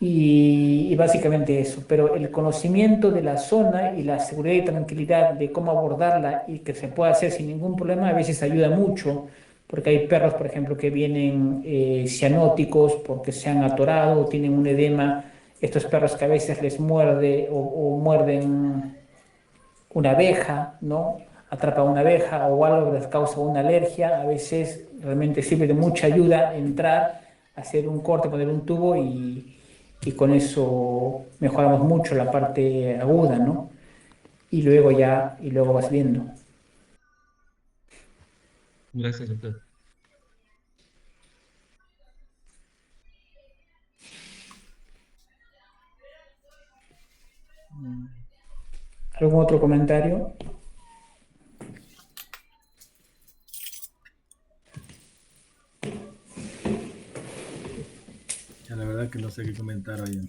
Y básicamente eso, pero el conocimiento de la zona y la seguridad y tranquilidad de cómo abordarla y que se pueda hacer sin ningún problema a veces ayuda mucho, porque hay perros, por ejemplo, que vienen cianóticos porque se han atorado o tienen un edema. Estos perros que a veces les muerde o muerden una abeja, ¿no? Atrapa una abeja o algo que les causa una alergia, a veces realmente sirve de mucha ayuda entrar, hacer un corte, poner un tubo y con eso mejoramos mucho la parte aguda, ¿no? Y luego vas viendo. Gracias, doctor. ¿Algún otro comentario? Ya, la verdad que no sé qué comentar hoy.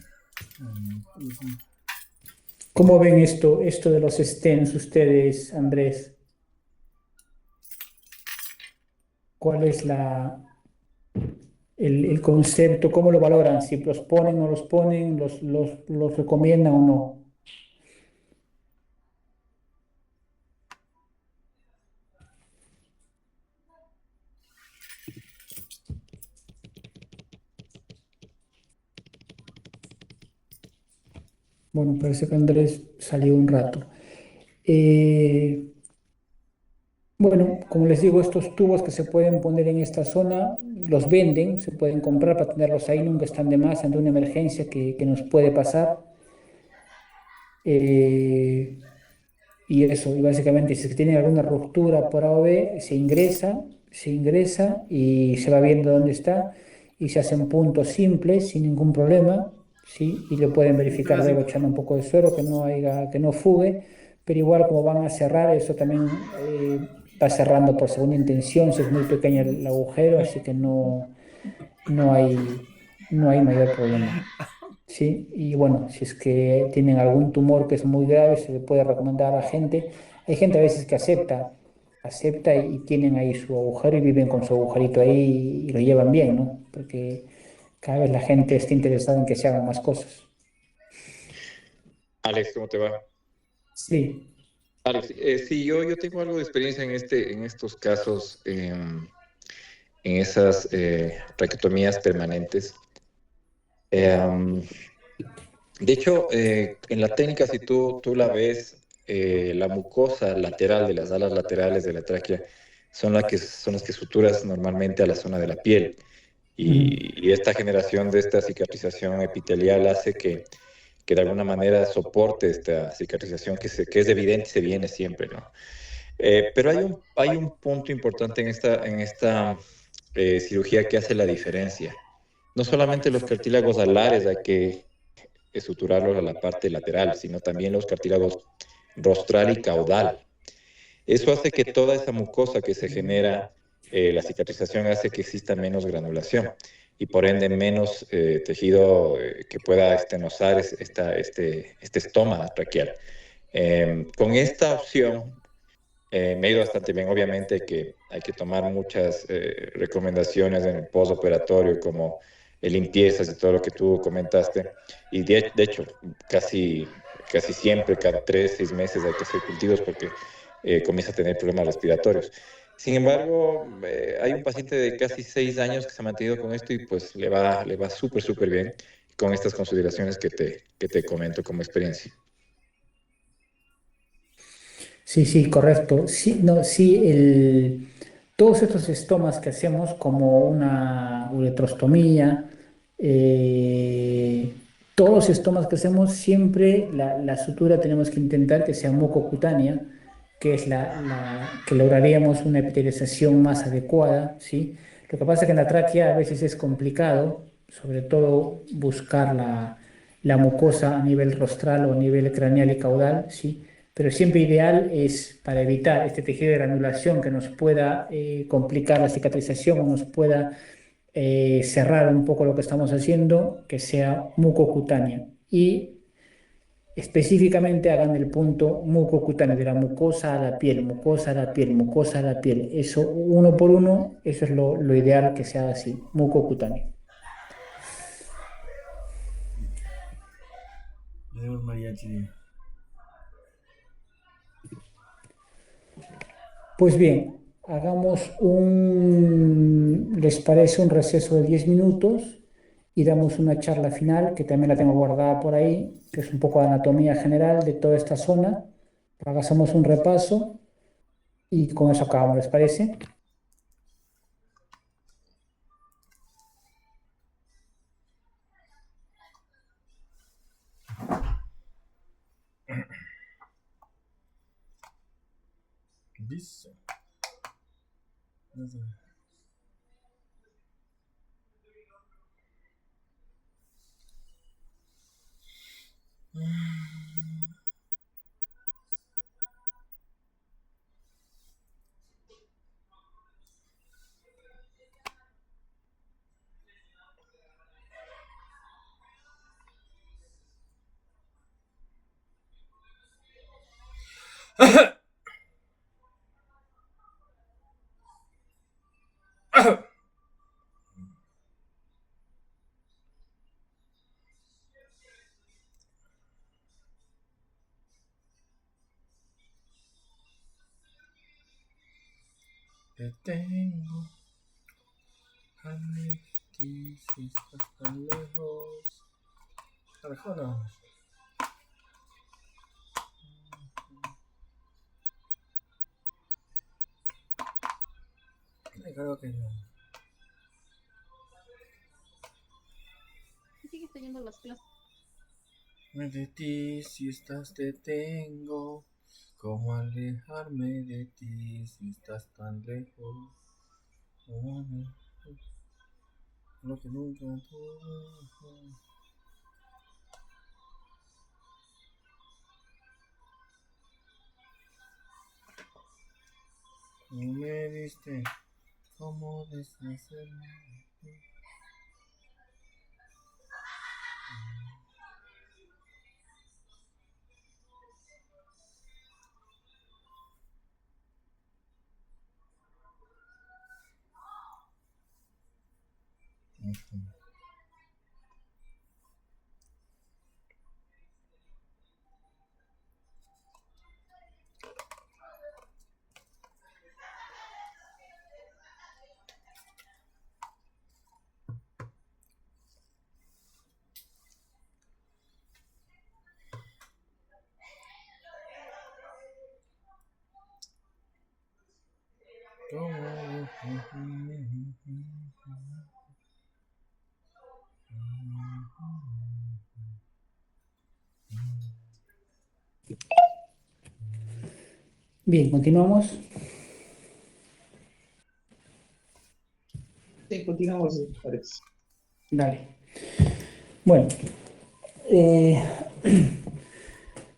¿Cómo ven esto de los stents ustedes, Andrés? ¿Cuál es el concepto, cómo lo valoran, si los ponen o los ponen, los recomiendan o no. Bueno, parece que Andrés salió un rato. Eh, bueno, como les digo, estos tubos que se pueden poner en esta zona los venden, se pueden comprar para tenerlos ahí, nunca están de más ante una emergencia que nos puede pasar. Eh, y eso, y básicamente si tiene alguna ruptura por A o B, se ingresa y se va viendo dónde está y se hacen puntos simples sin ningún problema, ¿sí? Y le pueden verificar luego echando un poco de suero que no fugue, pero igual como van a cerrar, eso también va cerrando por segunda intención, si es muy pequeño el agujero, así que no hay, no hay mayor problema. Sí, y bueno, si es que tienen algún tumor que es muy grave, se le puede recomendar a la gente. Hay gente a veces que acepta y tienen ahí su agujero y viven con su agujerito ahí y lo llevan bien, ¿no? Porque cada vez la gente está interesada en que se hagan más cosas. Alex, ¿cómo te va? Sí, Alex, sí, yo tengo algo de experiencia en estos casos, en esas traqueotomías permanentes. Em, de hecho, en la técnica, si tú la ves, la mucosa lateral de las alas laterales de la tráquea son las que suturas normalmente a la zona de la piel. ujú, Y esta generación de esta cicatrización epitelial hace que de alguna manera soporte esta cicatrización que es evidente y se viene siempre, ¿no? Pero hay un punto importante en esta cirugía que hace la diferencia. No solamente los cartílagos alares hay que suturarlos a la parte lateral, sino también los cartílagos rostral y caudal. Eso hace que toda esa mucosa que se genera, la cicatrización hace que exista menos granulación y por ende menos tejido que pueda estenosar este estoma traqueal. Con esta opción me ha ido bastante bien. Obviamente que hay que tomar muchas recomendaciones en el postoperatorio, como limpiezas y todo lo que tú comentaste. Y de hecho, casi siempre, cada 3, 6 meses hay que hacer cultivos porque comienza a tener problemas respiratorios. Sin embargo, hay un paciente de casi 6 años que se ha mantenido con esto y pues le va súper, súper bien con estas consideraciones que te comento como experiencia. sí, sí, correcto. Sí, no, sí, todos estos estomas que hacemos, como una uretrostomía, eh, todos los estomas que hacemos, siempre la sutura tenemos que intentar que sea mucocutánea, que es que lograríamos una epitelización más adecuada, ¿sí? Lo que pasa es que en la tráquea a veces es complicado, sobre todo buscar la mucosa a nivel rostral o a nivel craneal y caudal, ¿sí? Pero siempre ideal es para evitar este tejido de granulación que nos pueda complicar la cicatrización o nos pueda cerrar un poco lo que estamos haciendo, que sea mucocutánea. Y específicamente hagan el punto mucocutáneo, de la mucosa a la piel, mucosa a la piel, mucosa a la piel. Eso uno por uno, eso es lo ideal que se haga así, mucocutáneo. Le demos mariachi. Pues bien, ¿les parece un receso de 10 minutos? Y damos una charla final, que también la tengo guardada por ahí, que es un poco de anatomía general de toda esta zona. Hagamos un repaso y con eso acabamos, ¿les parece? Dice. detengo. Hazme de ti si estás tan lejos. Alejanos. Creo que no. Sigues teniendo las clases. De ti si estás te tengo, cómo alejarme de ti si estás tan lejos. Lo que nunca tuve. No me diste cómo deshacerme. Bien, continuamos. Sí, continuamos, Alex. Dale. Bueno,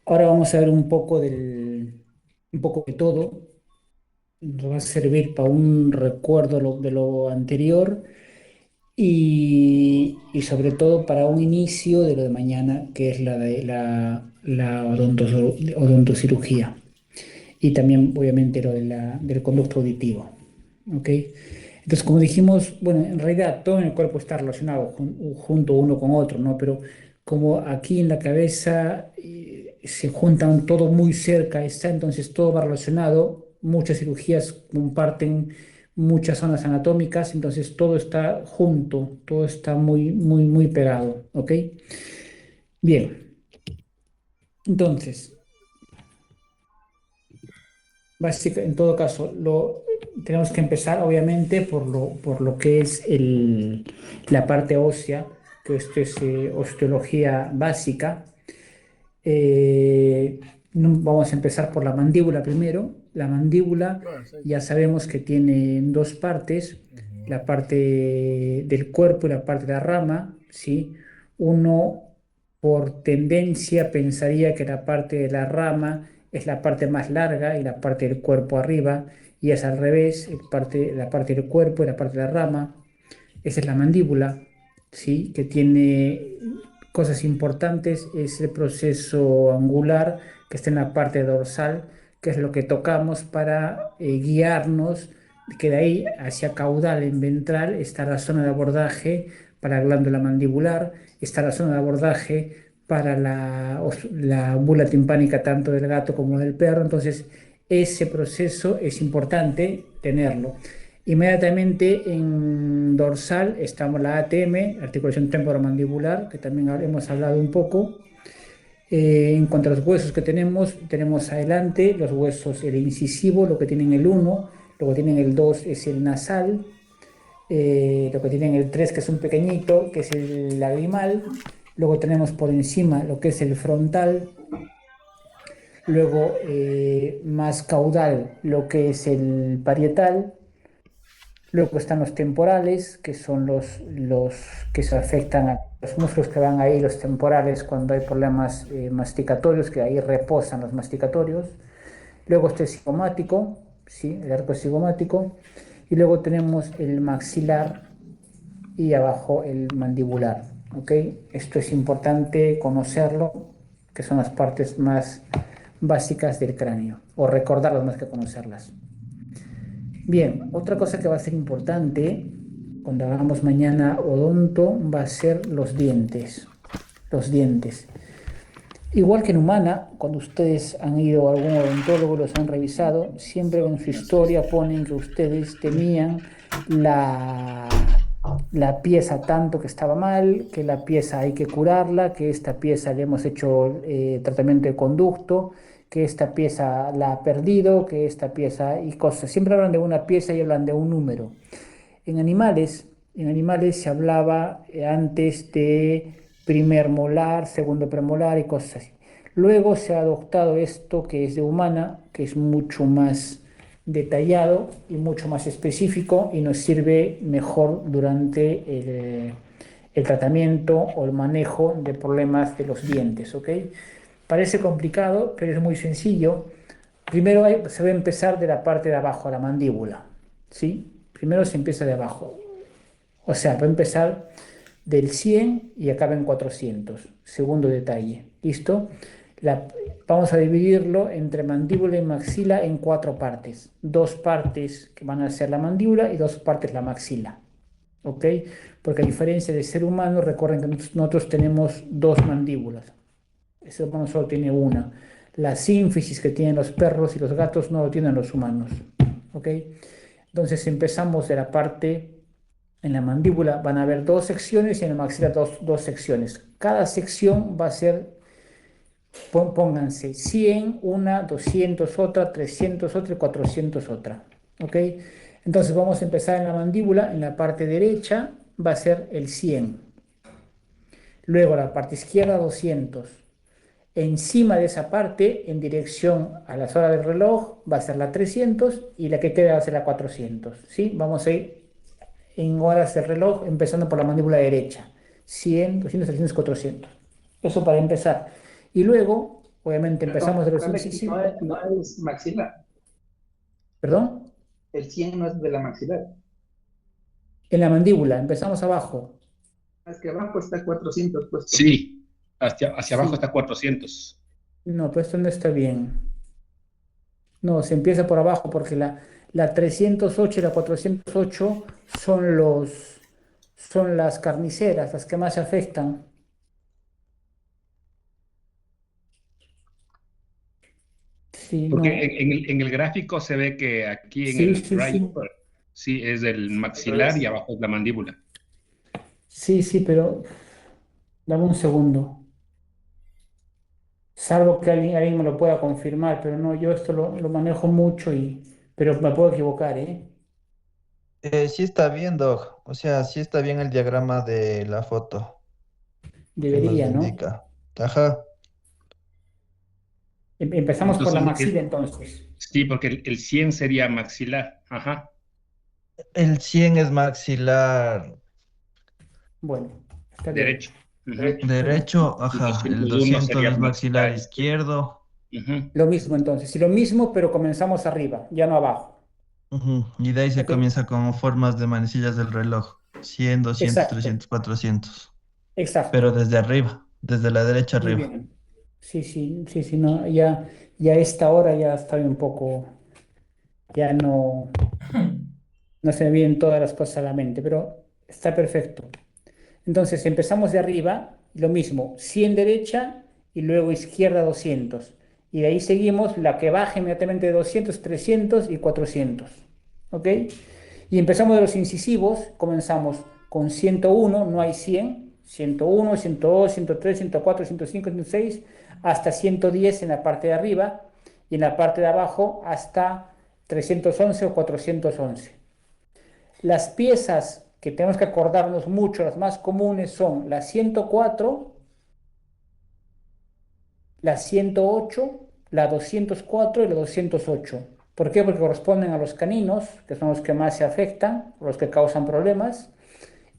ahora vamos a ver un poco de todo. Nos va a servir para un recuerdo de lo anterior y sobre todo para un inicio de lo de mañana, que es la odontocirugía. Y también, obviamente, lo del conducto auditivo. ¿Ok? Entonces, como dijimos, bueno, en realidad todo en el cuerpo está relacionado junto uno con otro, ¿no? Pero como aquí en la cabeza se juntan todo muy cerca, está, entonces todo va relacionado, muchas cirugías comparten muchas zonas anatómicas, entonces todo está junto, todo está muy, muy, muy pegado, ¿ok? Bien, entonces, en todo caso, tenemos que empezar obviamente por lo que es la parte ósea, que esto es osteología básica. Vamos a empezar por la mandíbula primero. La mandíbula ya sabemos que tiene dos partes, la parte del cuerpo y la parte de la rama, ¿sí? Uno por tendencia pensaría que la parte de la rama es la parte más larga y la parte del cuerpo arriba, y es al revés, la parte del cuerpo y la parte de la rama. Esa es la mandíbula, ¿sí? Que tiene cosas importantes, es el proceso angular que está en la parte dorsal, que es lo que tocamos para guiarnos, que de ahí hacia caudal en ventral está la zona de abordaje para la glándula mandibular, está la zona de abordaje para la bula timpánica tanto del gato como del perro. Entonces ese proceso es importante tenerlo. Inmediatamente en dorsal estamos la ATM, articulación temporomandibular, que también hemos hablado un poco. En cuanto a los huesos que tenemos adelante los huesos, el incisivo, lo que tienen el 1, lo que tienen el 2 es el nasal, lo que tienen el 3 que es un pequeñito, que es el lagrimal, luego tenemos por encima lo que es el frontal, luego más caudal lo que es el parietal. Luego están los temporales, que son los que se afectan a los músculos que van ahí, los temporales, cuando hay problemas masticatorios, que ahí reposan los masticatorios. Luego está el cigomático, ¿sí? El arco cigomático. Y luego tenemos el maxilar y abajo el mandibular, ¿ok? Esto es importante conocerlo, que son las partes más básicas del cráneo, o recordarlas más que conocerlas. Bien, otra cosa que va a ser importante cuando hagamos mañana odonto va a ser los dientes. Los dientes. Igual que en humana, cuando ustedes han ido a algún odontólogo, los han revisado, siempre en su historia ponen que ustedes tenían la, la pieza tanto que estaba mal, que la pieza hay que curarla, que esta pieza le hemos hecho tratamiento de conducto, que esta pieza la ha perdido, que esta pieza y cosas. Siempre hablan de una pieza y hablan de un número. En animales, en animales se hablaba antes de primer molar, segundo premolar y cosas así. Luego se ha adoptado esto que es de humana, que es mucho más detallado y mucho más específico y nos sirve mejor durante el tratamiento o el manejo de problemas de los dientes, ¿ok? Parece complicado, pero es muy sencillo. Primero se va a empezar de la parte de abajo, la mandíbula, ¿sí? Primero se empieza de abajo. O sea, va a empezar del 100 y acaba en 400. Segundo detalle. ¿Listo? La- Vamos a dividirlo entre mandíbula y maxila en cuatro partes. Dos partes que van a ser la mandíbula y dos partes la maxila. ¿Ok? Porque a diferencia del ser humano, recuerden que nosotros tenemos dos mandíbulas. El ser humano solo tiene una. La sínfisis que tienen los perros y los gatos no lo tienen los humanos. ¿Ok? Entonces empezamos de la parte, en la mandíbula van a haber dos secciones y en la maxila dos secciones. Cada sección va a ser, pónganse 100, una, 200 otra, 300 otra y 400 otra. ¿Ok? Entonces vamos a empezar en la mandíbula, en la parte derecha va a ser el 100. Luego la parte izquierda 200. Encima de esa parte, en dirección a las horas del reloj, va a ser la 300 y la que queda va a ser la 400. ¿Sí? Vamos a ir en horas del reloj, empezando por la mandíbula derecha. 100, 200, 300, 400. Eso para empezar. Y luego, obviamente, Perdón, empezamos de los Alex, incisivos. no es maxilar. ¿Perdón? El 100 no es de la maxilar. En la mandíbula, empezamos abajo. Es que abajo está 400 puesto. Sí, hacia abajo Sí. está 400. No, pues esto no está bien. No, se empieza por abajo porque la 308 y la 408 son las carniceras, las que más se afectan. Sí, Porque no. en el gráfico se ve que aquí en Sí, el sí, right sí. upper, sí es el Pero maxilar y abajo es la mandíbula. Sí, sí, pero dame un segundo. Salvo que alguien me lo pueda confirmar, pero no, yo esto lo manejo mucho pero me puedo equivocar, ¿eh? Sí está bien, Doc. O sea, sí está bien el diagrama de la foto que nos Debería, ¿no? indica. Ajá. Empezamos por la Entonces, maxila entonces. sí, porque el 100 sería maxilar. Ajá. El 100 es maxilar Bueno, está bien. Derecho. Ujú. Está bien. derecho, Y ajá. El 201 200 sería es maxilar maxilar izquierdo. izquierdo. Ujú. Lo mismo entonces. Y lo mismo, pero comenzamos arriba, ya no abajo. Ujú. Y de ahí se ¿Ok? comienza con formas de manecillas del reloj. 100, 200, Exacto, 300, 400. exacto. Pero desde arriba, desde la derecha Muy arriba. bien. Sí, sí, sí, sí, no, ya a esta hora ya estoy un poco, ya no se me vienen todas las cosas a la mente, pero está perfecto. Entonces empezamos de arriba, lo mismo, 100 derecha y luego izquierda 200. Y de ahí seguimos la que baja inmediatamente de 200, 300 y 400. ¿Ok? Y empezamos de los incisivos, comenzamos con 101, no hay 100, 101, 102, 103, 104, 105, 106, hasta 110 en la parte de arriba y en la parte de abajo hasta 311 o 411. Las piezas que tenemos que acordarnos mucho, las más comunes son la 104, la 108, la 204 y la 208. ¿Por qué? Porque corresponden a los caninos, que son los que más se afectan, los que causan problemas,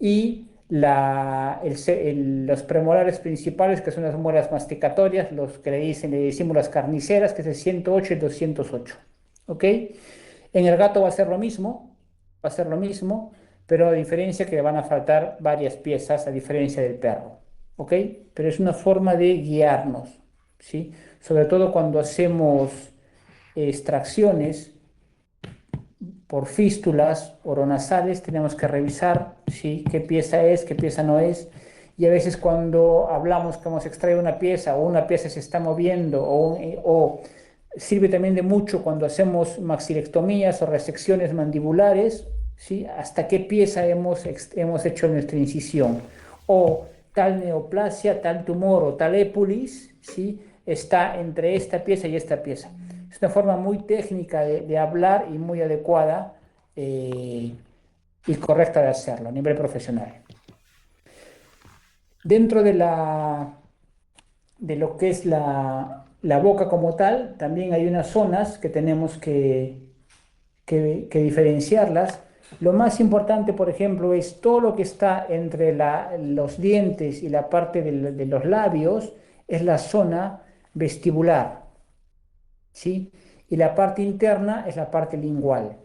y los premolares principales, que son las muelas masticatorias, los que le decimos las carniceras, que es el 108 y 208. ¿Ok? En el gato va a ser lo mismo, pero a diferencia que le van a faltar varias piezas, a diferencia del perro. ¿Ok? Pero es una forma de guiarnos, ¿sí? Sobre todo cuando hacemos extracciones por fístulas oronasales, tenemos que revisar, ¿sí? Qué pieza es, qué pieza no es. Y a veces cuando hablamos que hemos extraído una pieza o una pieza se está moviendo o sirve también de mucho cuando hacemos maxilectomías o resecciones mandibulares, ¿sí? Hasta qué pieza hemos hecho nuestra incisión. O tal neoplasia, tal tumor o tal épulis, ¿sí? Está entre esta pieza y esta pieza. Es una forma muy técnica de hablar y muy adecuada y correcta de hacerlo a nivel profesional. Dentro de lo que es la boca como tal, también hay unas zonas que tenemos que diferenciarlas. Lo más importante, por ejemplo, es todo lo que está entre los dientes y la parte de los labios, es la zona vestibular, ¿sí? Y la parte interna es la parte lingual.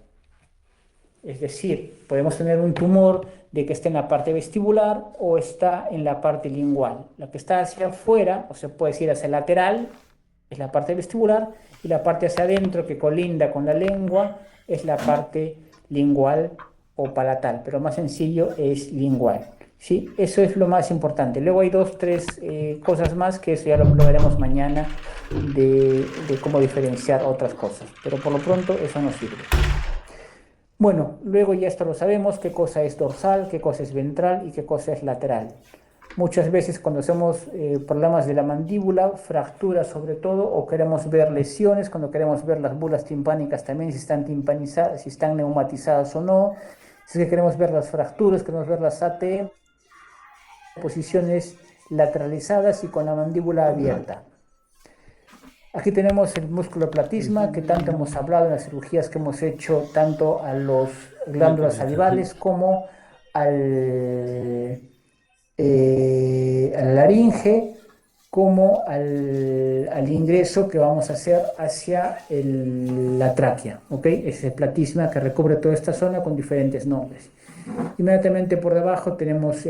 Es decir, podemos tener un tumor de que esté en la parte vestibular o está en la parte lingual. La que está hacia afuera, o se puede decir hacia el lateral, es la parte vestibular, y la parte hacia adentro que colinda con la lengua es la parte lingual o palatal, pero más sencillo es lingual, ¿sí? Eso es lo más importante. Luego hay 2, 3 cosas más que eso ya lo veremos mañana de cómo diferenciar otras cosas, pero por lo pronto eso nos sirve. Bueno, luego ya esto lo sabemos, qué cosa es dorsal, qué cosa es ventral y qué cosa es lateral. Muchas veces cuando hacemos problemas de la mandíbula, fracturas sobre todo, o queremos ver lesiones, cuando queremos ver las bulas timpánicas también, si están timpanizadas, si están neumatizadas o no, si es que queremos ver las fracturas, queremos ver las AT, posiciones lateralizadas y con la mandíbula abierta. Aquí tenemos el músculo platisma, que tanto hemos hablado en las cirugías que hemos hecho, tanto a los glándulas salivales como a la laringe, como al ingreso que vamos a hacer hacia la tráquea, ¿ok? Es el platisma que recubre toda esta zona con diferentes nombres. Inmediatamente por debajo tenemos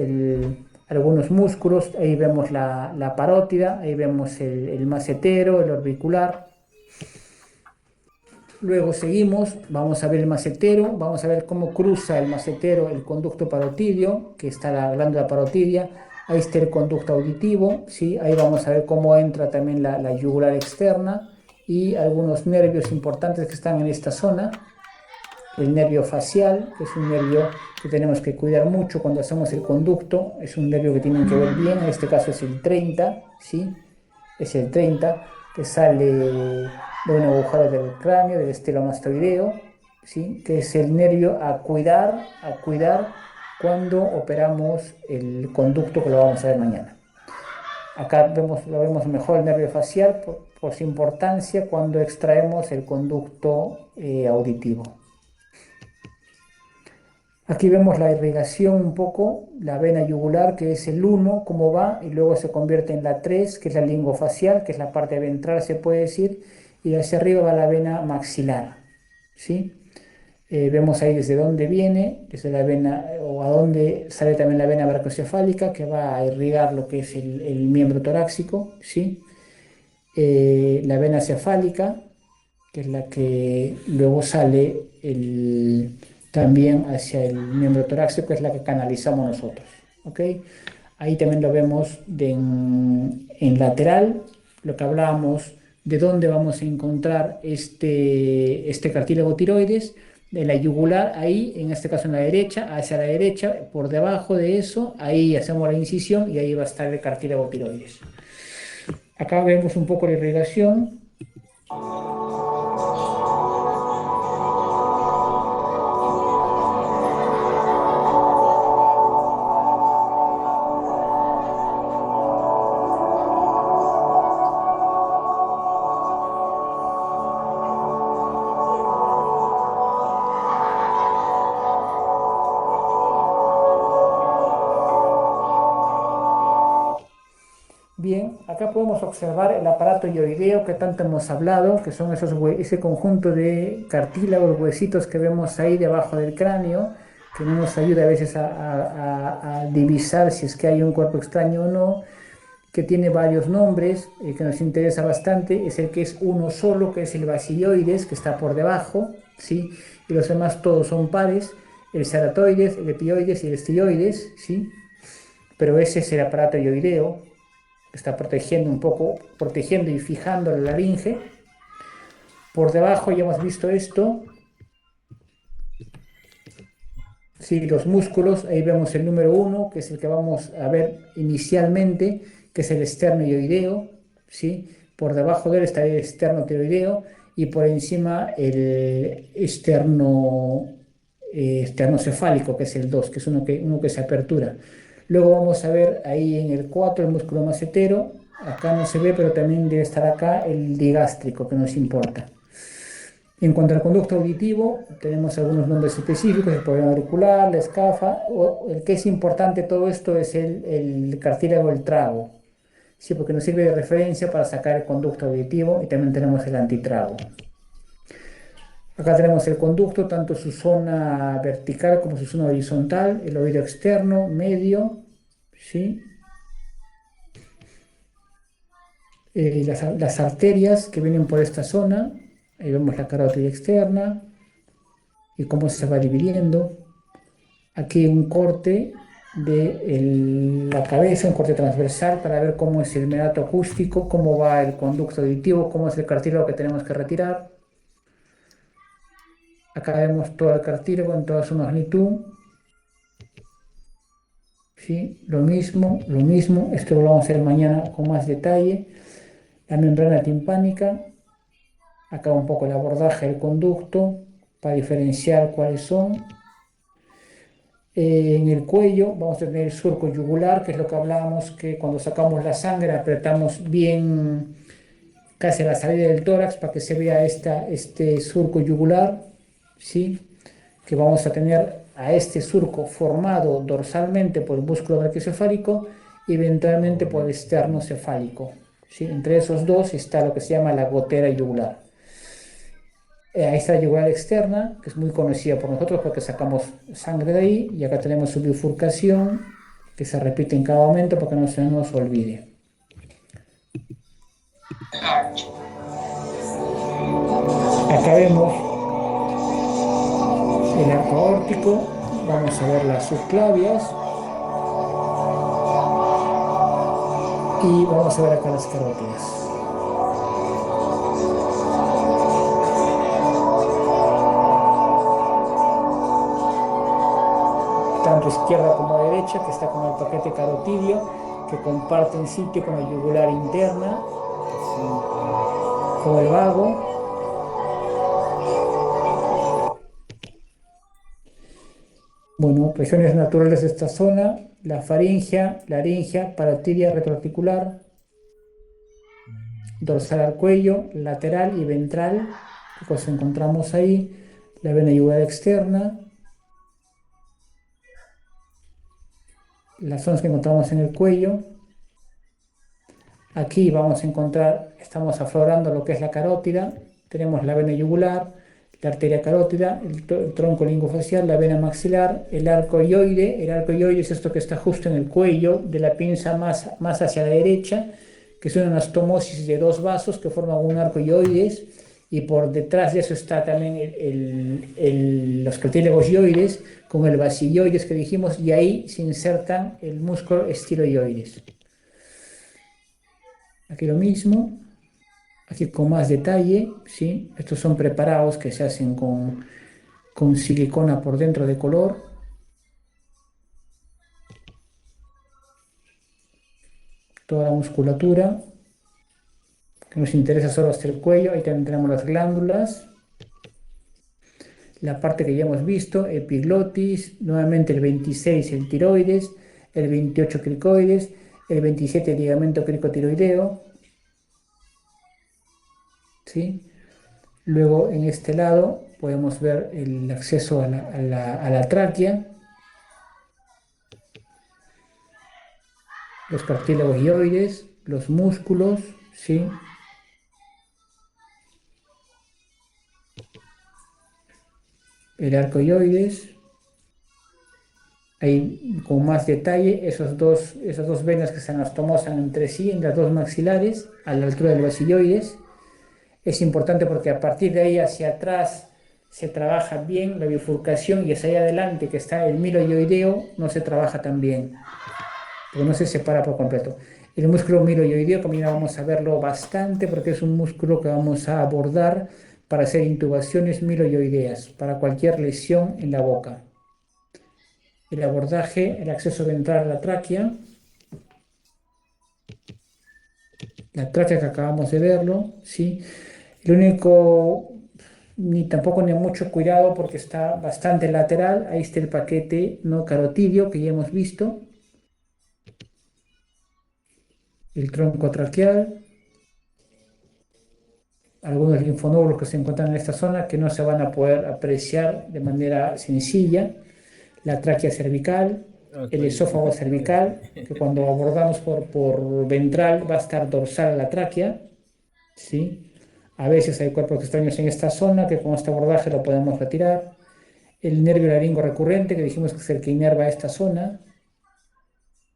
algunos músculos, ahí vemos la parótida, ahí vemos el macetero, el orbicular. Luego seguimos, vamos a ver el macetero, vamos a ver cómo cruza el macetero el conducto parotidio, que está la glándula parotidia, ahí está el conducto auditivo, ¿sí? Ahí vamos a ver cómo entra también la yugular externa y algunos nervios importantes que están en esta zona. El nervio facial, que es un nervio que tenemos que cuidar mucho cuando hacemos el conducto, es un nervio que tienen que ver bien, en este caso es el 30, ¿sí? Es el 30, que sale de un agujero del cráneo, del estelomastoideo, ¿sí? Que es el nervio a cuidar cuando operamos el conducto que lo vamos a ver mañana. Acá lo vemos mejor el nervio facial por su importancia cuando extraemos el conducto auditivo. Aquí vemos la irrigación un poco, la vena yugular, que es el 1, cómo va, y luego se convierte en la 3, que es la lingofacial, que es la parte ventral, se puede decir, y hacia arriba va la vena maxilar, ¿sí? Vemos ahí desde dónde viene, desde la vena, o a dónde sale también la vena brachiocefálica, que va a irrigar lo que es el miembro torácico, ¿sí? La vena cefálica, que es la que luego sale también hacia el miembro torácico, es la que canalizamos nosotros, ¿ok? Ahí también lo vemos en lateral, lo que hablábamos de dónde vamos a encontrar este cartílago tiroides, de la yugular, ahí, en este caso en la derecha, hacia la derecha, por debajo de eso, ahí hacemos la incisión y ahí va a estar el cartílago tiroides. Acá vemos un poco la irrigación. Bien, acá podemos observar el aparato hioideo que tanto hemos hablado, que son ese conjunto de cartílagos, huesitos que vemos ahí debajo del cráneo, que nos ayuda a veces a divisar si es que hay un cuerpo extraño o no, que tiene varios nombres, que nos interesa bastante. Es el que es uno solo, que es el basiloides, que está por debajo, ¿sí? Y los demás todos son pares, el ceratoides, el epioides y el estiloides, ¿sí? pero ese es el aparato hioideo, que está protegiendo un poco, protegiendo y fijando la laringe. Por debajo ya hemos visto esto. Sí, los músculos, ahí vemos el número 1, que es el que vamos a ver inicialmente, que es el esternoioideo, ¿sí? Por debajo de él está el esternotiroideo y por encima el esternocefálico, que es el 2, que es uno que se apertura. Luego vamos a ver ahí en el 4 el músculo macetero, acá no se ve, pero también debe estar acá el digástrico, que nos importa. En cuanto al conducto auditivo, tenemos algunos nombres específicos, el problema auricular, la escafa, o el que es importante todo esto es el cartílago del trago, sí, porque nos sirve de referencia para sacar el conducto auditivo y también tenemos el antitrago. Acá tenemos el conducto, tanto su zona vertical como su zona horizontal, el oído externo, medio, ¿sí? Las arterias que vienen por esta zona. Ahí vemos la carótida externa y cómo se va dividiendo. Aquí un corte de la cabeza, un corte transversal para ver cómo es el meato acústico, cómo va el conducto auditivo, cómo es el cartílago que tenemos que retirar. Acá vemos todo el cartílago en toda su magnitud. ¿Sí? Lo mismo. Esto lo vamos a hacer mañana con más detalle. La membrana timpánica. Acá un poco el abordaje del conducto para diferenciar cuáles son. En el cuello vamos a tener el surco yugular, que es lo que hablábamos, que cuando sacamos la sangre apretamos bien casi a la salida del tórax para que se vea este surco yugular, ¿sí? Que vamos a tener a este surco formado dorsalmente por el músculo brachiocefálico y ventralmente por el esternocefálico, ¿sí? Entre esos dos está lo que se llama la gotera yugular. Ahí está la yugular externa, que es muy conocida por nosotros porque sacamos sangre de ahí, y acá tenemos su bifurcación, que se repite en cada momento para que no se nos olvide. Acá vemos el arco aórtico, vamos a ver las subclavias y vamos a ver acá las carótidas. Tanto izquierda como derecha, que está con el paquete carotidio, que comparten sitio con la yugular interna, con el vago. Bueno, regiones naturales de esta zona: la faringia, laringia, parotidia retroarticular, dorsal al cuello, lateral y ventral, que cosa encontramos ahí, la vena yugular externa, las zonas que encontramos en el cuello. Aquí vamos a encontrar, estamos aflorando lo que es la carótida, tenemos la vena yugular, la arteria carótida, el tronco lingofacial, la vena maxilar, el arco hioide. El arco hioide es esto que está justo en el cuello de la pinza más hacia la derecha, que es una anastomosis de dos vasos que forman un arco hioides, y por detrás de eso está también los cartílagos hioides con el basilioides que dijimos, y ahí se insertan el músculo estiloioides. Aquí lo mismo, aquí con más detalle, ¿sí? Estos son preparados que se hacen con silicona por dentro de color. Toda la musculatura, que nos interesa solo hasta el cuello. Ahí también tenemos las glándulas. La parte que ya hemos visto, epiglotis, nuevamente el 26 el tiroides, el 28 cricoides, el 27 el ligamento cricotiroideo, ¿sí? Luego en este lado podemos ver el acceso a la tráquea, los cartílagos hioides, los músculos, ¿sí? El arco hioides. Ahí con más detalle esas dos venas que se anastomosan entre sí en las dos maxilares a la altura del basilioides. Es importante porque a partir de ahí hacia atrás se trabaja bien la bifurcación, y hacia ahí adelante, que está el miloioideo, no se trabaja tan bien. porque no se separa por completo. El músculo miloioideo, como ya vamos a verlo bastante, porque es un músculo que vamos a abordar para hacer intubaciones miloioideas, para cualquier lesión en la boca. El abordaje, el acceso ventral a la tráquea que acabamos de verlo, ¿sí? El único, ni tampoco ni mucho cuidado porque está bastante lateral, ahí está el paquete no carotidio que ya hemos visto, el tronco traqueal, algunos linfonodos que se encuentran en esta zona que no se van a poder apreciar de manera sencilla, la tráquea cervical, el esófago cervical, que cuando abordamos por ventral va a estar dorsal a la tráquea, ¿sí? A veces hay cuerpos extraños en esta zona que con este abordaje lo podemos retirar. El nervio laringo recurrente, que dijimos que es el que inerva esta zona.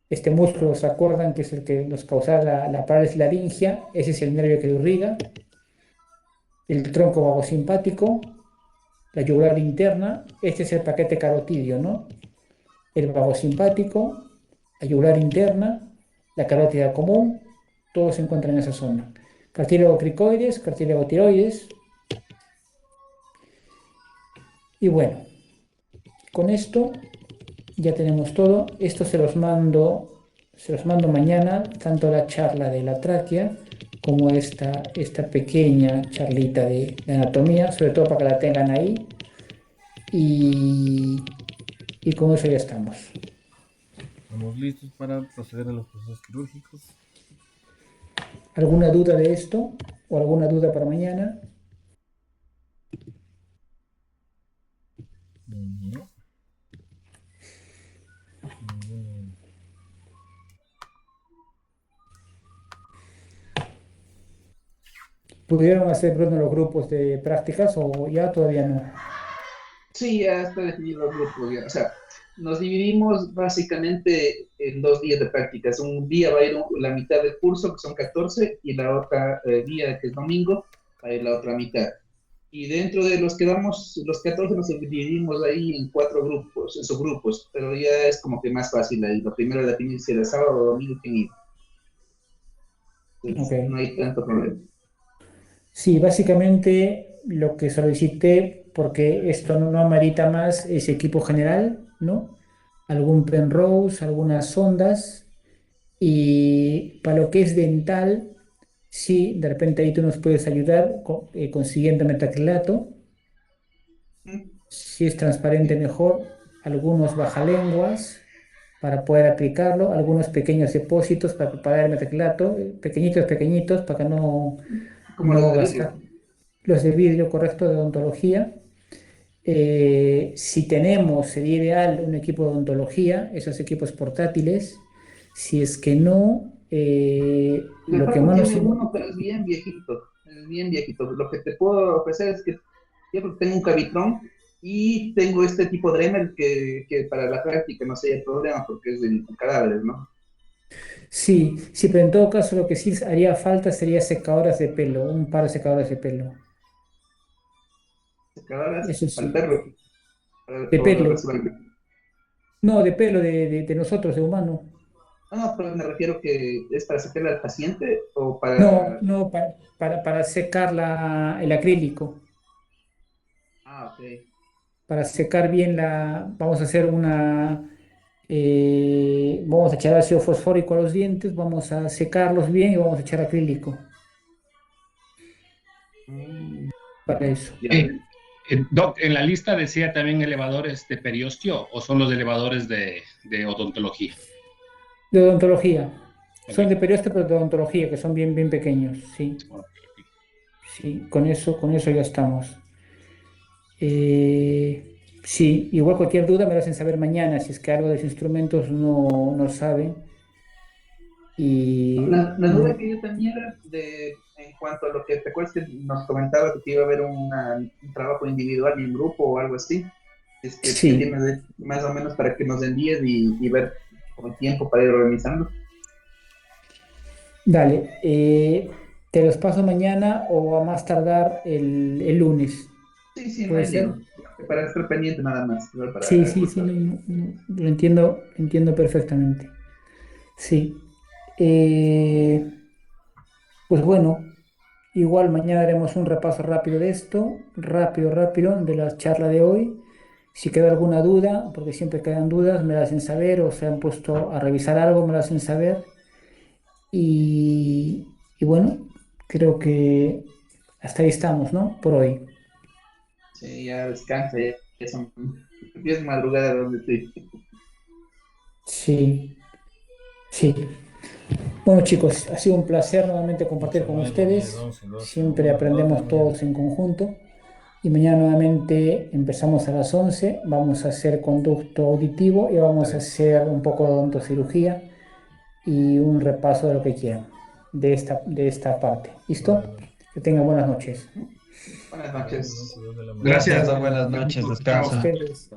Este músculo, ¿se acuerdan? Que es el que nos causa la parálisis laringia. Ese es el nervio que lo irriga. El tronco vagosimpático, la yugular interna. Este es el paquete carotidio, ¿no? El vagosimpático, la yugular interna, la carótida común, todos se encuentran en esa zona. Cartílago cricoides, cartílago tiroides. Y bueno, con esto ya tenemos todo. Esto se los mando mañana, tanto la charla de la tráquea como esta pequeña charlita de anatomía, sobre todo para que la tengan ahí. Y con eso ya estamos. Estamos listos para proceder a los procesos quirúrgicos. ¿Alguna duda de esto? ¿O alguna duda para mañana? No. ¿Pudieron hacer pronto los grupos de prácticas o ya todavía no? Sí, ya está definido el grupo, ya. O sea, nos dividimos básicamente en 2 días de prácticas. Un día va a ir la mitad del curso, que son 14, y la otra día, que es domingo, va a ir la otra mitad. Y dentro de los que vamos, los 14 nos dividimos ahí en 4 grupos, en subgrupos, pero ya es como que más fácil ahí. Lo primero es definir si era sábado o domingo quién iba. Entonces, Ok. no hay tanto problema. Sí, básicamente lo que solicité, porque esto no amerita más, es equipo general, ¿no? Algún Penrose, algunas sondas, y para lo que es dental, sí, de repente ahí tú nos puedes ayudar consiguiendo metacrilato. Si es transparente, mejor. Algunos bajalenguas para poder aplicarlo, algunos pequeños depósitos para preparar el metacrilato, pequeñitos, para que Como los no de gastar. vidrio. Los de vidrio, correcto, de odontología. Si tenemos, sería ideal un equipo de odontología, esos equipos portátiles. Si es que no, Mi lo que papá más nos... tiene uno, pero es bien viejito. Es bien viejito. Lo que te puedo ofrecer es que yo tengo un Cavitron y tengo este tipo de Dremel que para la práctica no sería problema porque es de cadáveres, ¿no? Sí, sí, pero en todo caso lo que sí haría falta sería secadoras de pelo, un par de secadoras de pelo. Cadáveres Eso para el sí, perro, de o el pelo. restaurante. No, de pelo de nosotros, de humano. No, pero me refiero que es para sacarle al paciente o No, para... no, para secar el acrílico. Ah, ok. Para secar bien vamos a hacer vamos a echar ácido fosfórico a los dientes, vamos a secarlos bien y vamos a echar acrílico Mm, para eso. ya. Doc, en la lista decía también elevadores de periostio o son los elevadores de odontología. De odontología. Son Ok. de periósteo, pero de odontología, que son bien, bien pequeños, sí. Sí, con eso ya estamos. Sí, igual cualquier duda me lo hacen saber mañana, si es que algo de los instrumentos no saben. Y La duda que yo tenía era en cuanto a lo que te acuerdas que nos comentabas que iba a haber un trabajo individual y en grupo o algo así. Es que sí, tienes más o menos para que nos envíes y ver con tiempo para ir organizando. dale. Te los paso mañana o a más tardar el lunes. Sí, sí, no ¿Puede hay ser? lío. Para estar pendiente nada más, ¿no? Para Sí, sí, sí, ajustar. lo entiendo perfectamente. Sí. Pues bueno, igual mañana haremos un repaso rápido de esto, rápido, de la charla de hoy. Si queda alguna duda, porque siempre quedan dudas, me la hacen saber o se han puesto a revisar algo, me la hacen saber. Y bueno, creo que hasta ahí estamos, ¿no? Por hoy. Sí, ya descansa, ya es madrugada donde estoy. Sí, sí. Bueno, chicos, ha sido un placer nuevamente compartir con 8, 9, 10, ustedes. 11, 12, Siempre 1, 2 de la aprendemos mañana. todos en conjunto. Y mañana nuevamente empezamos a las 11. Vamos a hacer conducto auditivo y vamos a 3. hacer un poco de odontocirugía y un repaso de lo que quieran de esta parte. Vale, ¿Listo? vale. Que tengan buenas noches. Buenas Buenas noches. noches, 2 de la mañana. Gracias, Gracias. buenas noches, Chao. A descansa. ustedes.